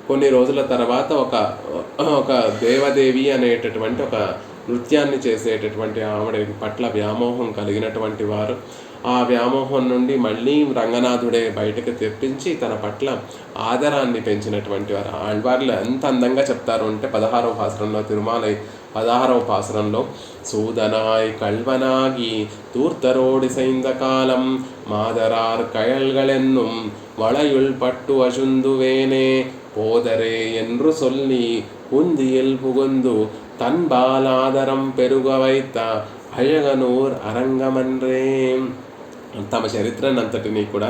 కొన్ని రోజుల తర్వాత ఒక దేవదేవి అనేటటువంటి ఒక నృత్యాన్ని చేసేటటువంటి ఆవిడ పట్ల వ్యామోహం కలిగినటువంటి వారు, ఆ వ్యామోహం నుండి మళ్ళీ రంగనాథుడే బయటకు తెప్పించి తన పట్ల ఆదరాన్ని పెంచినటువంటి వారు. ఆళ్వార్లు ఎంత అందంగా చెప్తారు అంటే 16వ పాసురంలో, తిరుమాలై 16వ పాసురంలో, சூதனாய் கள்வனாகி தூர்த்தரோடி செய்த காலம் மாதரார் கயல்களென்னும் வளையுள் பட்டு அசுந்துவேனே போதரே என்று சொல்லி உந்தியில் புகுந்து தன்பாலாதரம் பெருக வைத்த అయగనూర్ అరంగమన్రే. తమ చరిత్రనంతటినీ కూడా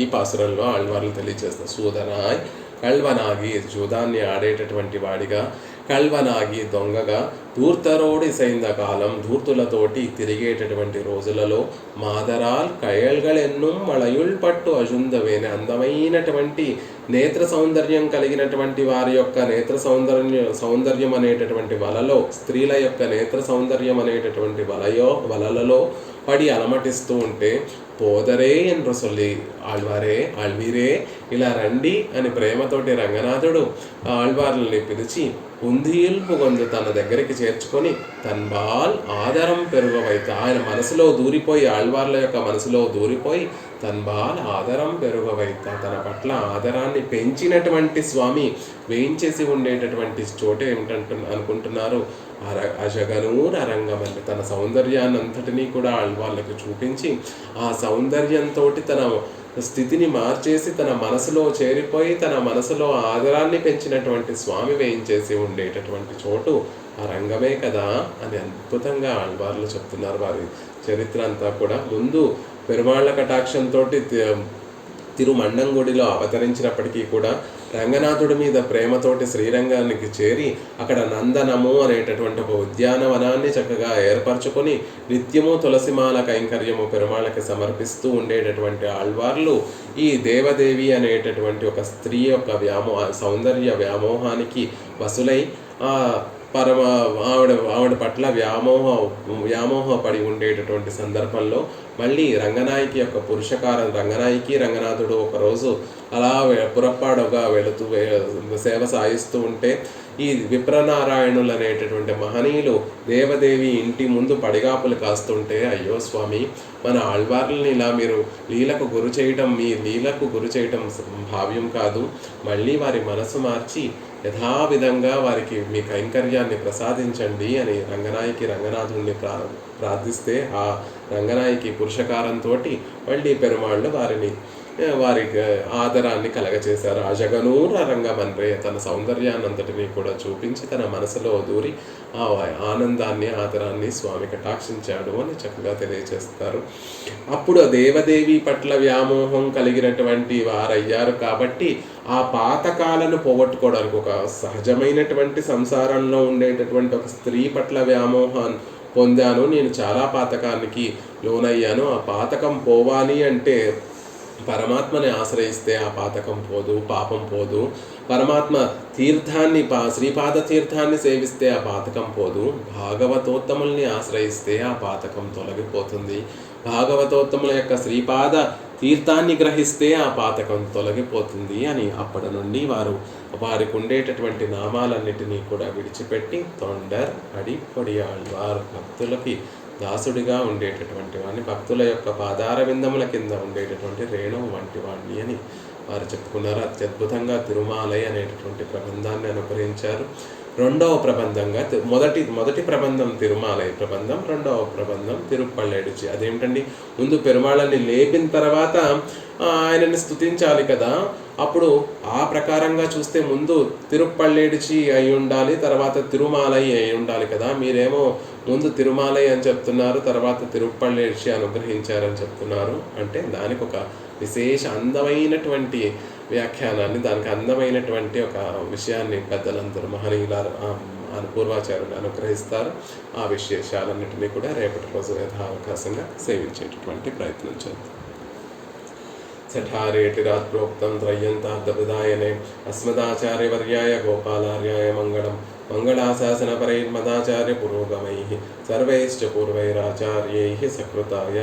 ఈ పాసురంలో ఆళ్వార్లు తెలియజేస్తారు. సూదనాయ్ కల్వనాగి, జూదాన్ని ఆడేటటువంటి వాడిగా, కల్వనాగి దొంగగా, ధూర్తరోడి సైంద కాలం, ధూర్తులతోటి తిరిగేటటువంటి రోజులలో, మాదరాల్ కయల్గలెన్ను మళయుల్ పట్టు అజుందవేనే, అందమైనటువంటి నేత్ర సౌందర్యం కలిగినటువంటి వారి యొక్క నేత్ర సౌందర్యం అనేటటువంటి వలలో, స్త్రీల యొక్క నేత్ర సౌందర్యం అనేటటువంటి వలలలో పడి అలమటిస్తూ ఉంటే, పోదరే என்று சொல்லி ఆళ్వారే ఆళ్వీరే ఇలా రండి అని ప్రేమతోటి రంగనాథుడు ఆళ్వార్లని పిలిచి ఉందియిల్ పుగొందు తన దగ్గరికి చేర్చుకొని తన్బాల్ ఆదరం పెరుగవైతే, ఆయన మనసులో దూరిపోయి, ఆళ్వార్ల యొక్క మనసులో దూరిపోయి తన్బాల్ ఆదరం పెరుగవైతే, తన పట్ల ఆదరాన్ని పెంచినటువంటి స్వామి వేయించేసి ఉండేటటువంటి చోట అనుకుంటున్నారు అజగనూర్ అరంగమల్లి. తన సౌందర్యాన్ని అంతటినీ కూడా ఆళ్వార్లకు చూపించి, ఆ సౌందర్యంతో తన స్థితిని మార్చేసి తన మనసులో చేరిపోయి తన మనసులో ఆదరాన్ని పెంచినటువంటి స్వామి వేయించేసి ఉండేటటువంటి చోటు ఆ రంగమే కదా అని అద్భుతంగా ఆళ్వార్లు చెప్తున్నారు. వారి చరిత్ర అంతా కూడా ముందు పెరుమాళ్ల కటాక్షంతో తిరుమండంగుడిలో అవతరించినప్పటికీ కూడా రంగనాథుడి మీద ప్రేమతోటి శ్రీరంగానికి చేరి అక్కడ నందనము అనేటటువంటి ఒక ఉద్యానవనాన్ని చక్కగా ఏర్పరచుకొని నిత్యము తులసిమాల కైంకర్యము పెరుమాళ్ళకి సమర్పిస్తూ ఉండేటటువంటి ఆళ్వార్లు ఈ దేవదేవి అనేటటువంటి ఒక స్త్రీ యొక్క సౌందర్య వ్యామోహానికి వసులై ఆవిడ పట్ల వ్యామోహపడి ఉండేటటువంటి సందర్భంలో మళ్ళీ రంగనాయకి యొక్క పురుషకారం, రంగనాయకి రంగనాథుడు ఒకరోజు అలా పురప్పాడుగా వెళుతూ సేవ సాగిస్తూ ఉంటే ఈ విప్రనారాయణులు అనేటటువంటి మహనీయులు దేవదేవి ఇంటి ముందు పడిగాపులు కాస్తుంటే, అయ్యో స్వామి, మన ఆళ్వార్లని ఇలా మీరు లీలకు గురి చేయటం, మీ లీలకు గురి చేయటం భావ్యం కాదు, మళ్ళీ వారి మనసు మార్చి యథావిధంగా వారికి మీ కైంకర్యాన్ని ప్రసాదించండి అని రంగనాథుడిని ప్రార్థిస్తే ఆ రంగనాయకి పురుషకారంతో మళ్ళీ పెరుమాళ్ళు వారికి ఆదరాన్ని కలగచేశారు. ఆ జగనూర రంగమన్రే తన సౌందర్యాన్నంతటినీ కూడా చూపించి తన మనసులో దూరి ఆ ఆనందాన్ని ఆదరాన్ని స్వామి కటాక్షించాడు అని చక్కగా తెలియజేస్తారు. అప్పుడు దేవదేవి పట్ల వ్యామోహం కలిగినటువంటి వారయ్యారు కాబట్టి ఆ పాతకాలను పోగొట్టుకోవడానికి, ఒక సహజమైనటువంటి సంసారంలో ఉండేటటువంటి ఒక స్త్రీ పట్ల వ్యామోహాన్ని పొందాను, నేను చాలా పాతకానికి లోనయ్యాను, ఆ పాతకం పోవాలి అంటే పరమాత్మని ఆశ్రయిస్తే ఆ పాతకం పోదు, పాపం పోదు. పరమాత్మ తీర్థాన్ని శ్రీపాద తీర్థాన్ని సేవిస్తే ఆ పాతకం పోదు. భాగవతోత్తముల్ని ఆశ్రయిస్తే ఆ పాతకం తొలగిపోతుంది. భాగవతోత్తముల యొక్క శ్రీపాద తీర్థాన్ని గ్రహిస్తే ఆ పాతకం తొలగిపోతుంది అని అప్పటి నుండి వారికి ఉండేటటువంటి నామాలన్నిటినీ కూడా విడిచిపెట్టి తొండర్ అడి పొడియాళ్వారు, భక్తులకి దాసుడిగా ఉండేటటువంటి వాడిని, భక్తుల యొక్క పాదార విందముల కింద ఉండేటటువంటి రేణువు వంటి వాడిని అని వారు చెప్పుకున్నారు. అత్యద్భుతంగా తిరుమాలై అనేటటువంటి ప్రబంధాన్ని అనుగ్రహించారు. రెండవ ప్రబంధంగా మొదటి ప్రబంధం తిరుమాలై ప్రబంధం, రెండవ ప్రబంధం తిరుప్పళ్ళేడుచి. అదేమిటండి, ముందు పెరుమాళ్ళని లేపిన తర్వాత ఆయనని స్తుతించాలి కదా. అప్పుడు ఆ ప్రకారంగా చూస్తే ముందు తిరుప్పళ్ళేడుచి అయి ఉండాలి, తర్వాత తిరుమాలై అయి ఉండాలి కదా. మీరేమో ముందు తిరుమాలై అని చెప్తున్నారు, తర్వాత తిరుప్పళ్ళేడుచి అనుగ్రహించారని చెప్తున్నారు. అంటే దానికి ఒక విశేష అందమైనటువంటి వ్యాఖ్యానాన్ని, దానికి అందమైనటువంటి ఒక విషయాన్ని పెద్దలందరూ మహనీయుల పూర్వాచార్యులు అనుగ్రహిస్తారు. ఆ విశేషాలన్నింటినీ కూడా రేపటి రోజు యథావకాశంగా సేవించేటటువంటి ప్రయత్నం చేద్దాం. సఠారేటిరాత్ ప్రోక్తం త్రయ్యంతార్థప్రదాయనే అస్మదాచార్యవర్యాయ గోపాలార్యాయ మంగళం. మంగళాశాసనపరైర్మదాచార్య పురోగమైః సర్వైశ్చ పూర్వైరాచార్యైః సకృతాయ